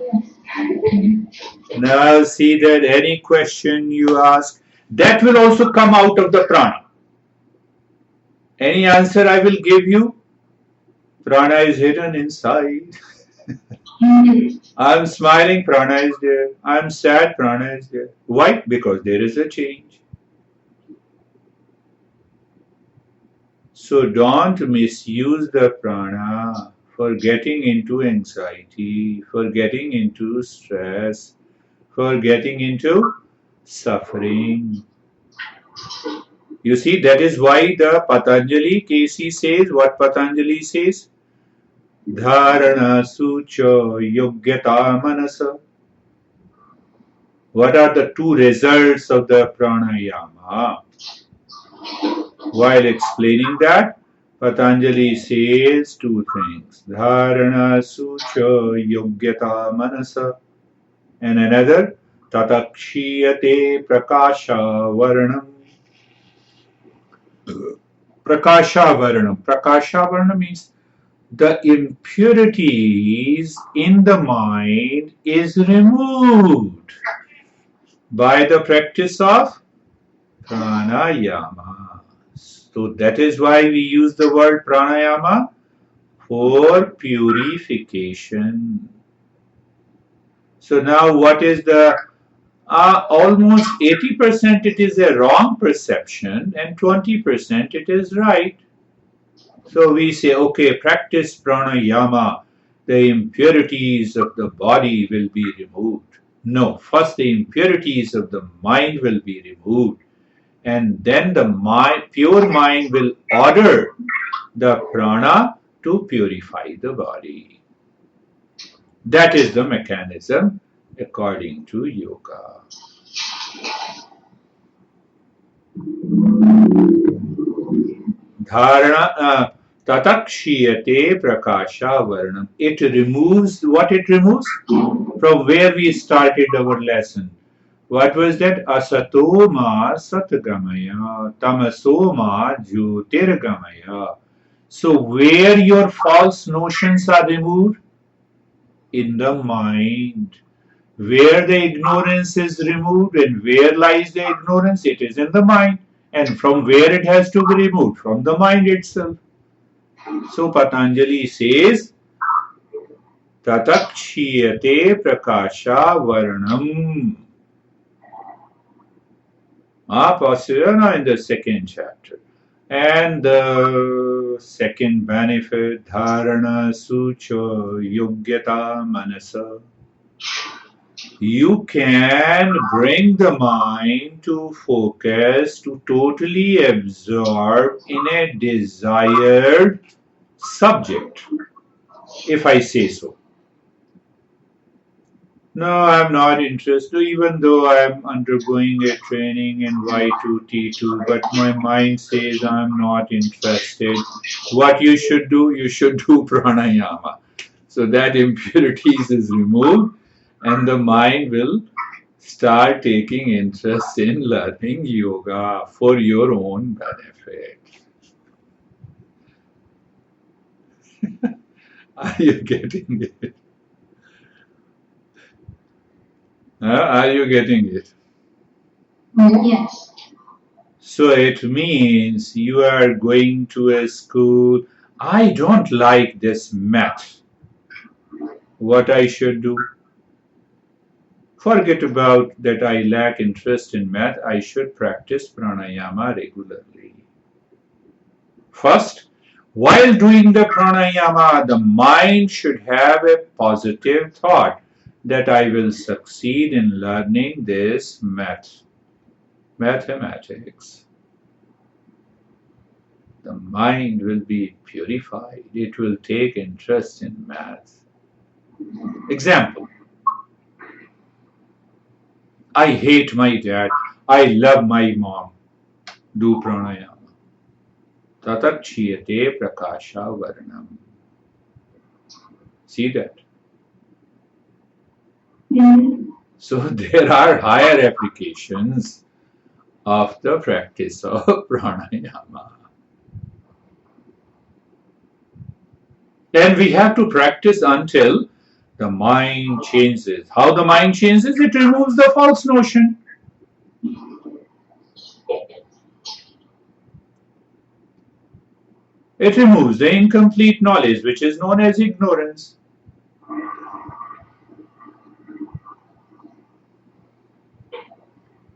Now see that any question you ask, that will also come out of the prana. Any answer I will give you, prana is hidden inside. I'm smiling, prana is there. I'm sad, prana is there. Why? Because there is a change. So don't misuse the prana for getting into anxiety, for getting into stress, for getting into suffering. You see, that is why the Patanjali, K.C. says, what Patanjali says? Dharana sucha yogyata manasa. What are the two results of the pranayama? While explaining that, Patanjali says two things. Dharana sucha yogyata manasa. And another, tatakshiyate prakasha varnam. Prakasha varnam. Prakasha varnam means the impurities in the mind is removed by the practice of pranayama. So that is why we use the word pranayama for purification. So now what is the almost 80% it is a wrong perception and 20% it is right. So we say, okay, practice pranayama, the impurities of the body will be removed. No, first the impurities of the mind will be removed, and then the pure mind will order the prana to purify the body. That is the mechanism according to yoga. Dharana tatakshiyate prakasha varnam. It removes what it removes? From where we started our lesson. What was that? Asato ma satgamaya, tamaso ma jyotirgamaya. So where your false notions are removed? In the mind. Where the ignorance is removed and where lies the ignorance? It is in the mind. And from where it has to be removed? From the mind itself. So Patanjali says, tatakshiyate prakasha varnam. Pasana in the second chapter. And the second benefit, dharana sucha yogyata manasa. You can bring the mind to focus, to totally absorb in a desired subject, if I say so. No, I'm not interested, even though I'm undergoing a training in Y2, T2, but my mind says I'm not interested. What you should do? You should do pranayama. So that impurities is removed and the mind will start taking interest in learning yoga for your own benefit. Are you getting it? Are you getting it? Yes. So it means you are going to a school. I don't like this math. What I should do? Forget about that I lack interest in math. I should practice pranayama regularly. First, while doing the pranayama, the mind should have a positive thought that I will succeed in learning this mathematics. The mind will be purified. It will take interest in math. Example. I hate my dad. I love my mom. Do pranayama. Tatakshiyate prakasha varnam. See that? So there are higher applications of the practice of pranayama. And we have to practice until the mind changes. How the mind changes? It removes the false notion. It removes the incomplete knowledge, which is known as ignorance.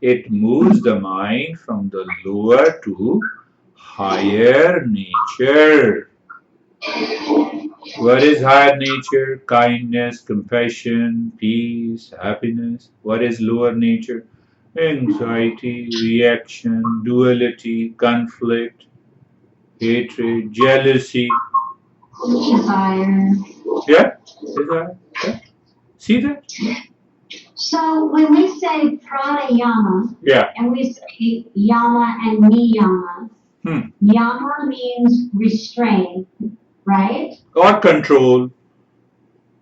It moves the mind from the lower to higher nature. What is higher nature? Kindness, compassion, peace, happiness. What is lower nature? Anxiety, reaction, duality, conflict, hatred, jealousy. Desire. Yeah? Desire? Yeah? See that? So when we say pranayama, Yeah. and we say yama and niyama, yama means restraint, right? Or control.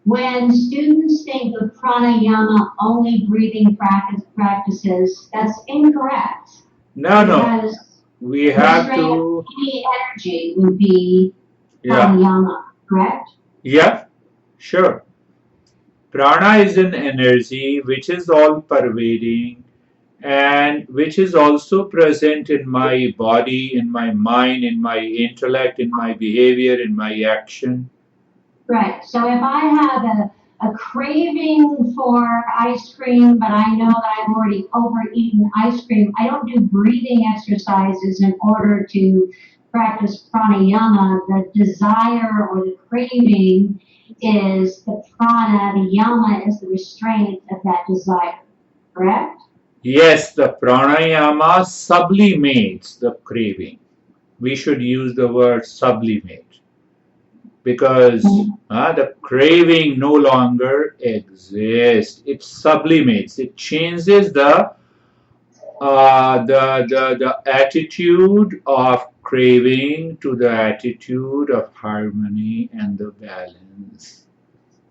When students think of pranayama only breathing practices, that's incorrect. No. Because We have restraint of to. any energy would be Yeah. pranayama, correct? Yeah. Sure. Prana is an energy which is all pervading and which is also present in my body, in my mind, in my intellect, in my behavior, in my action. Right. So if I have a craving for ice cream, but I know that I've already overeaten ice cream, I don't do breathing exercises in order to practice pranayama. The desire or the craving is the prana, the yama is the restraint of that desire. Correct? Yes, the pranayama sublimates the craving. We should use the word sublimate because the craving no longer exists. It sublimates. It changes the attitude of craving to the attitude of harmony and the balance.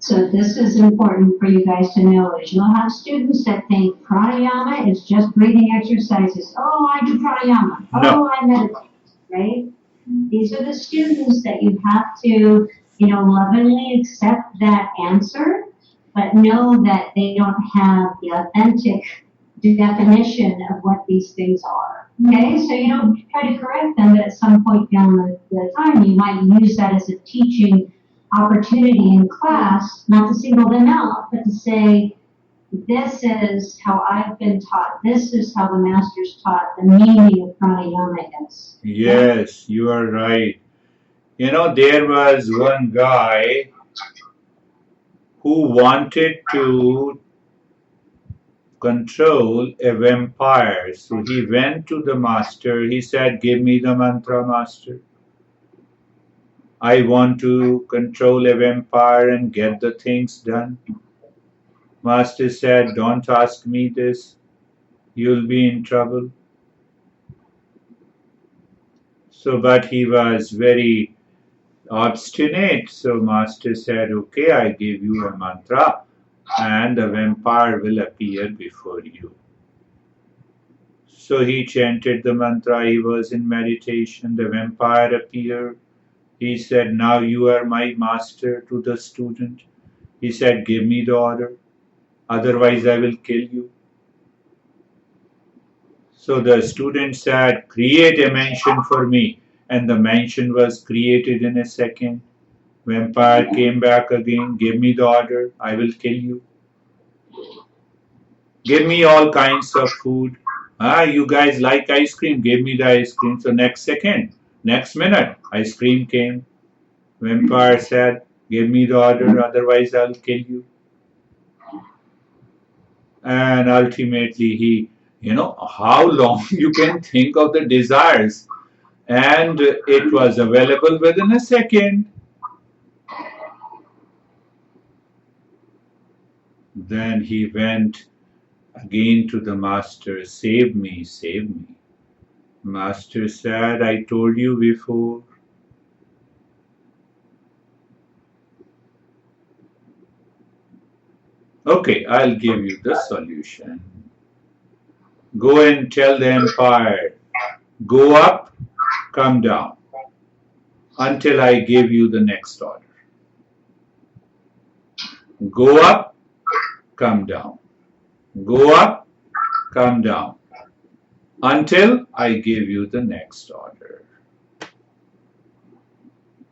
So this is important for you guys to know is you'll have students that think pranayama is just breathing exercises. Oh, I do pranayama. No. Oh, I meditate, right? These are the students that you have to, lovingly accept that answer, but know that they don't have the authentic definition of what these things are. Okay, so you don't try to correct them, but at some point down the time, you might use that as a teaching opportunity in class, not to single them out, but to say, this is how I've been taught. This is how the masters taught the meaning of pranayama is. Yes, you are right. There was one guy who wanted to control a vampire. So he went to the master. He said, "Give me the mantra, master. I want to control a vampire and get the things done." Master said, "Don't ask me this. You'll be in trouble." So, but he was very obstinate. So Master said, "Okay, I give you a mantra and the vampire will appear before you." So he chanted the mantra. He was in meditation. The vampire appeared. He said, "Now you are my master," to the student. He said, "Give me the order. Otherwise I will kill you." So the student said, "Create a mansion for me." And the mansion was created in a second. Vampire came back again. "Give me the order. I will kill you. Give me all kinds of food. You guys like ice cream? Give me the ice cream." So next second, next minute, ice cream came. Vampire said, "Give me the order, otherwise I'll kill you." And ultimately how long you can think of the desires. And it was available within a second. Then he went again to the master, "Save me, save me." Master said, "I told you before." "Okay, I'll give you the solution. Go and tell the empire, go up, come down, until I give you the next order. Go up, come down. Go up, come down, until I give you the next order."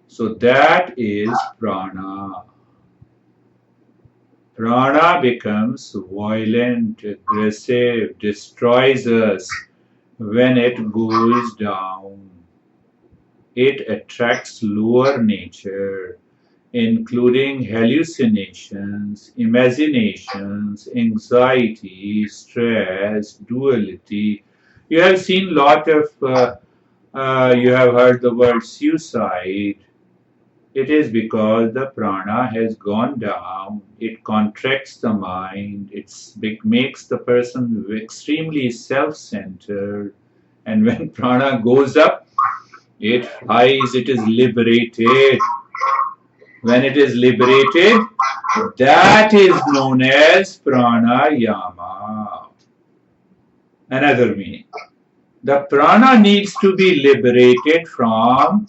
So that is prana. Prana becomes violent, aggressive, destroys us when it goes down. It attracts lower nature. including hallucinations, imaginations, anxiety, stress, duality. You have seen lot of, you have heard the word suicide. It is because the prana has gone down, it contracts the mind, it makes the person extremely self-centered, and when prana goes up, it flies, it is liberated. When it is liberated, that is known as pranayama. Another meaning. The prana needs to be liberated from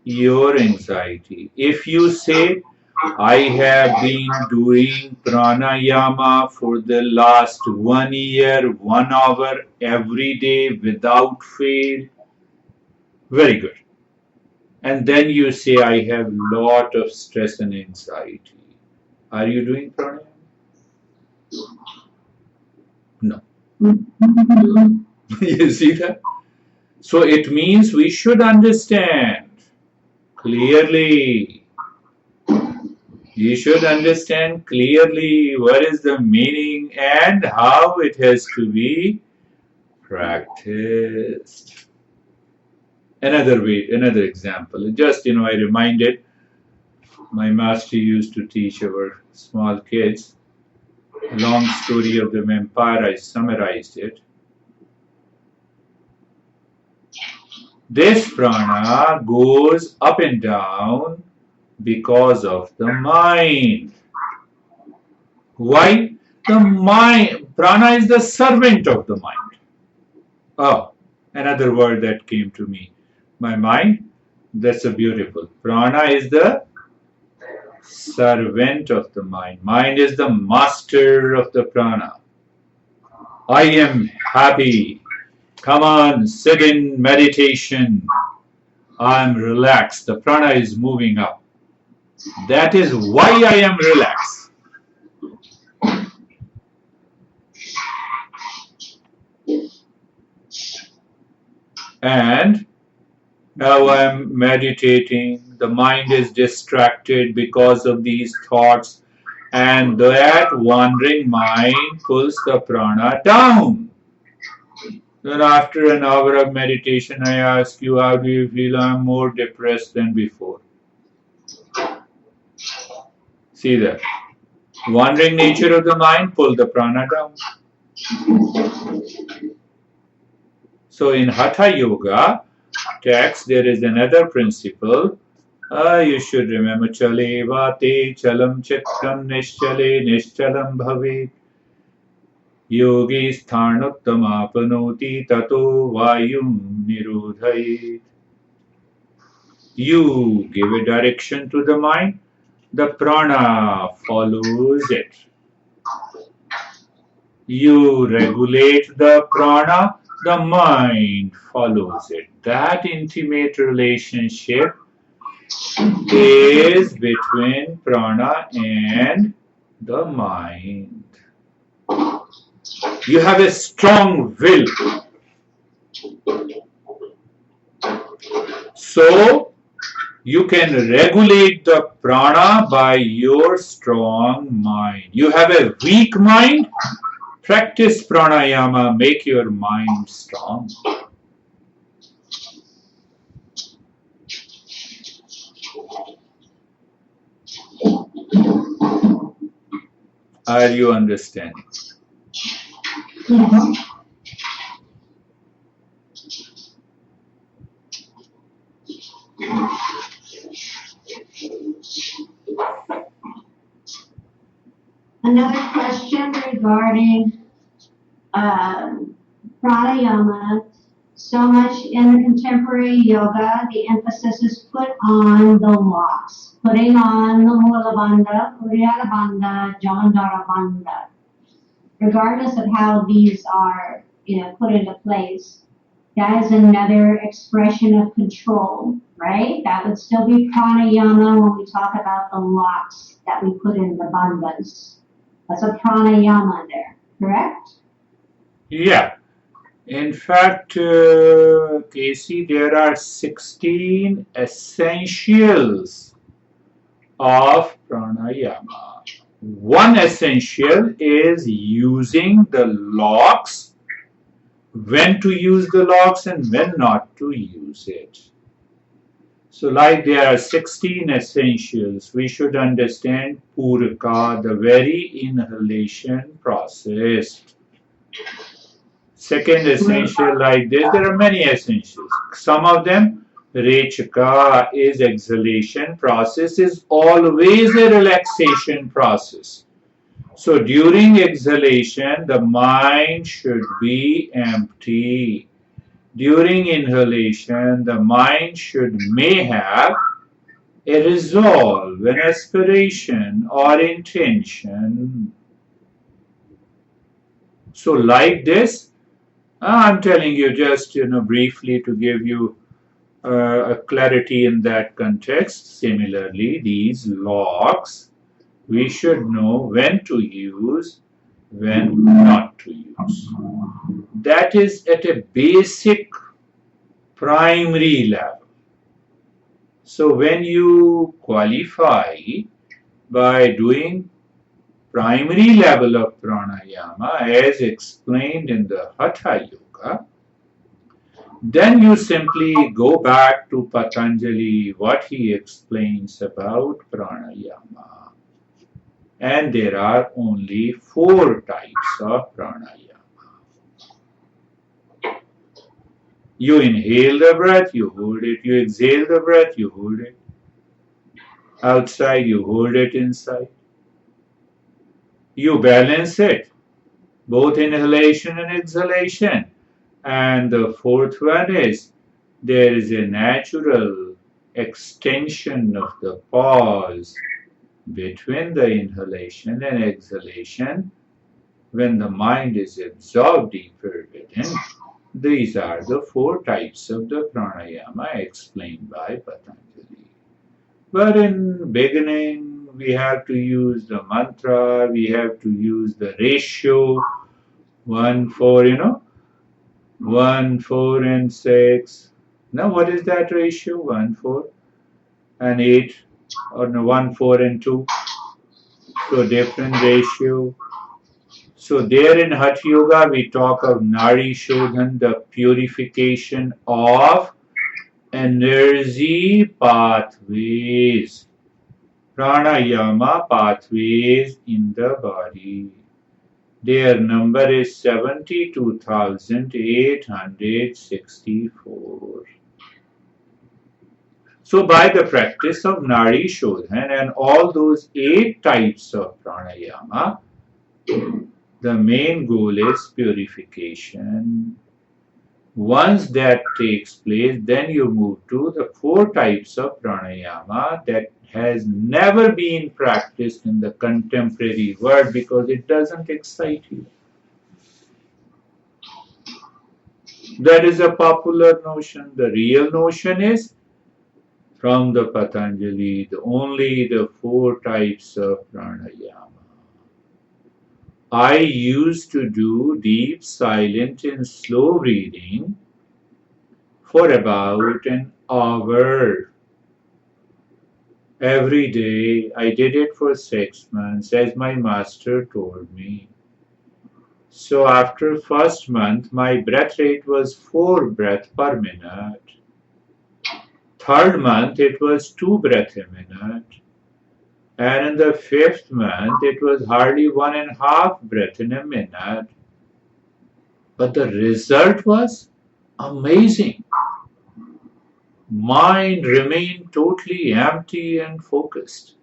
your anxiety. If you say, I have been doing pranayama for the last 1 year, 1 hour every day without fail, very good. And then you say, I have lot of stress and anxiety. Are you doing pranayama? No. You see that? So it means we should understand clearly. You should understand clearly what is the meaning and how it has to be practiced. Another way, another example. Just, I reminded my master used to teach our small kids a long story of the vampire. I summarized it. This prana goes up and down because of the mind. Why? The mind, prana is the servant of the mind. Oh, another word that came to me. My mind, that's a beautiful. Prana is the servant of the mind. Mind is the master of the prana. I am happy. Come on, sit in meditation. I'm relaxed. The prana is moving up. That is why I am relaxed. And now I'm meditating. The mind is distracted because of these thoughts, and that wandering mind pulls the prana down. Then after an hour of meditation, I ask you, how do you feel? I'm more depressed than before. See that? Wandering nature of the mind pull the prana down. So in Hatha Yoga text, there is another principle. You should remember, chale vate chalam chittam nishchale nishchalam bhave. Yogi sthanuttamapnoti tato vayum nirodhayet. You give a direction to the mind, the prana follows it. You regulate the prana, the mind follows it. That intimate relationship is between prana and the mind. You have a strong will. So, you can regulate the prana by your strong mind. You have a weak mind, practice pranayama, make your mind strong. Are you understanding? Mhm. Another question regarding pranayama. So much in the contemporary yoga, the emphasis is put on the locks, putting on the Mula Bandha, Uddiyana Bandha, Jalandhara Bandha. Regardless of how these are, put into place, that is another expression of control, right? That would still be pranayama when we talk about the locks that we put in the bandhas. That's a pranayama there, correct? Yeah. In fact, Casey, there are 16 essentials of pranayama. One essential is using the locks, when to use the locks and when not to use it. So like there are 16 essentials, we should understand puraka, the very inhalation process. Second essential like this, there are many essentials. Some of them, rechaka is exhalation process, is always a relaxation process. So during exhalation, the mind should be empty. During inhalation, the mind may have a resolve, an aspiration or intention. So like this, I'm telling you just briefly to give you a clarity in that context. Similarly, these locks we should know when to use, when not to use. That is at a basic primary level. So when you qualify by doing primary level of pranayama as explained in the Hatha Yoga, then you simply go back to Patanjali, what he explains about pranayama. And there are only 4 types of pranayama. You inhale the breath, you hold it. You exhale the breath, you hold it. Outside, you hold it inside. You balance it, both inhalation and exhalation. And the 4th one is there is a natural extension of the pause between the inhalation and exhalation when the mind is absorbed deeper within. These are the 4 types of the pranayama explained by Patanjali. But in beginning, we have to use the mantra, we have to use the ratio 1, 4, 1, 4 and 6. Now what is that ratio? 1, 4 and 8, or no, 1, 4 and 2. So different ratio. So there in Hatha Yoga we talk of Nari Shodhan, the purification of energy pathways, pranayama pathways in the body. Their number is 72,864. So by the practice of Nari Shodhan and all those 8 types of pranayama, the main goal is purification. Once that takes place, then you move to the 4 types of pranayama that has never been practiced in the contemporary world because it doesn't excite you. That is a popular notion. The real notion is from the Patanjali, only the 4 types of pranayama. I used to do deep, silent and slow breathing for about an hour every day. I did it for 6 months as my master told me. So after first month, my breath rate was 4 breaths per minute. Third month, it was 2 breaths a minute. And in the 5th month, it was hardly 1.5 breaths in a minute. But the result was amazing. Mind remained totally empty and focused.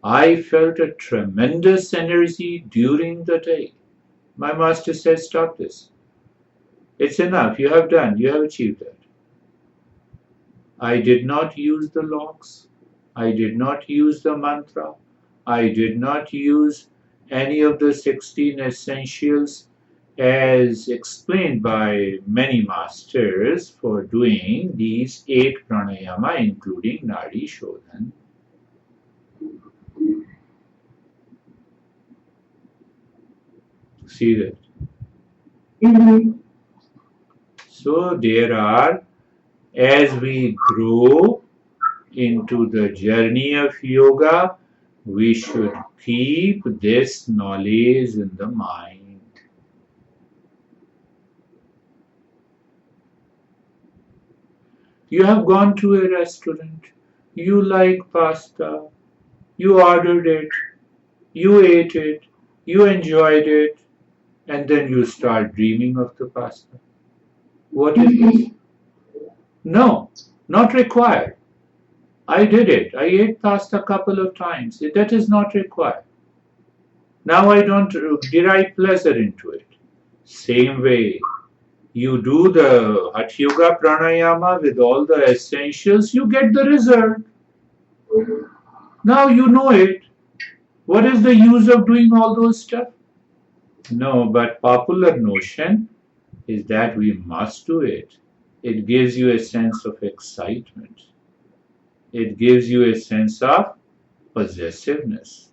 I felt a tremendous energy during the day. My master said, stop this. It's enough. You have done. You have achieved that. I did not use the locks. I did not use the mantra. I did not use any of the 16 essentials as explained by many masters for doing these 8 pranayama, including Nadi Shodhan. See that? So there are, as we grow into the journey of yoga, we should keep this knowledge in the mind. You have gone to a restaurant, you like pasta, you ordered it, you ate it, you enjoyed it, and then you start dreaming of the pasta. What is this? No, not required. I did it. I ate pasta a couple of times. That is not required. Now I don't derive pleasure into it. Same way, you do the Hatha Yoga Pranayama with all the essentials, you get the result. Now you know it. What is the use of doing all those stuff? No, but popular notion is that we must do it. It gives you a sense of excitement. It gives you a sense of possessiveness.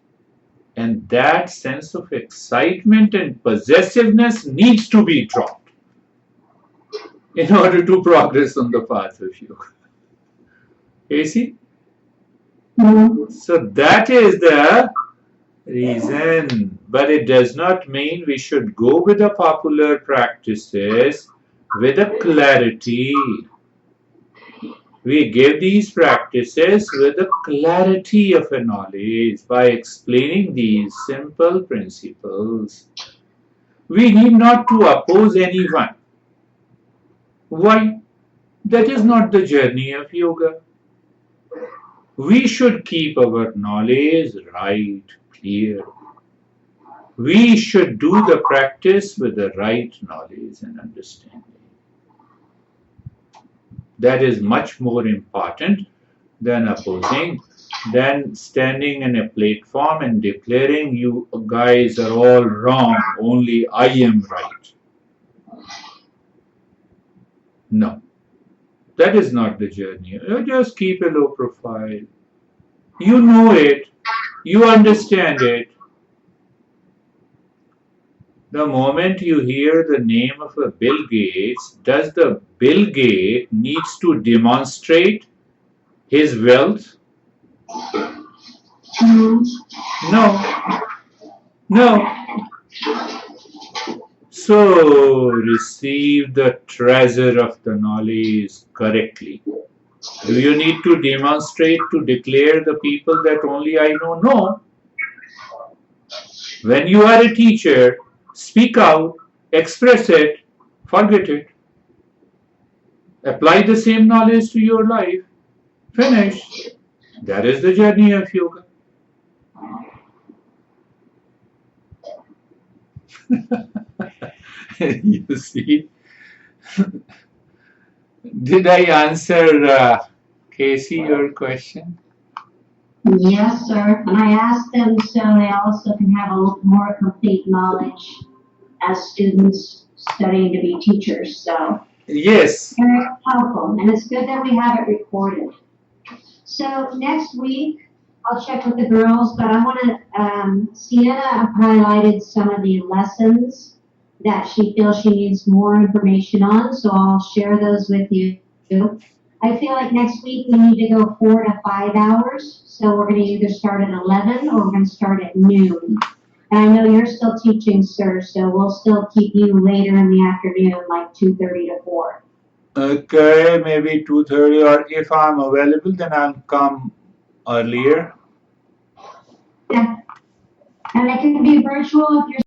And that sense of excitement and possessiveness needs to be dropped in order to progress on the path of yoga. You see? So that is the reason. But it does not mean we should go with the popular practices with a clarity. We give these practices with the clarity of a knowledge by explaining these simple principles. We need not to oppose anyone. Why? That is not the journey of yoga. We should keep our knowledge right, clear. We should do the practice with the right knowledge and understanding. That is much more important than opposing, than standing in a platform and declaring you guys are all wrong, only I am right. No, that is not the journey. You just keep a low profile. You know it, you understand it. The moment you hear the name of a Bill Gates, does the Bill Gates needs to demonstrate his wealth? No. No. So receive the treasure of the knowledge correctly. Do you need to demonstrate to declare the people that only I know? No. When you are a teacher, speak out, express it, forget it. Apply the same knowledge to your life. Finish. That is the journey of yoga. You see? Did I answer, Casey, your question? Yes, sir. And I asked them so they also can have a more complete knowledge as students studying to be teachers. So yes, very helpful, and it's good that we have it recorded. So next week I'll check with the girls, but I want to. Sienna highlighted some of the lessons that she feels she needs more information on, so I'll share those with you. I feel like next week we need to go 4 to 5 hours. So we're going to either start at 11 or we're going to start at noon. And I know you're still teaching, sir, so we'll still keep you later in the afternoon, like 2:30 to 4. Okay, maybe 2:30, or if I'm available, then I'll come earlier. Yeah. And it can be virtual if you're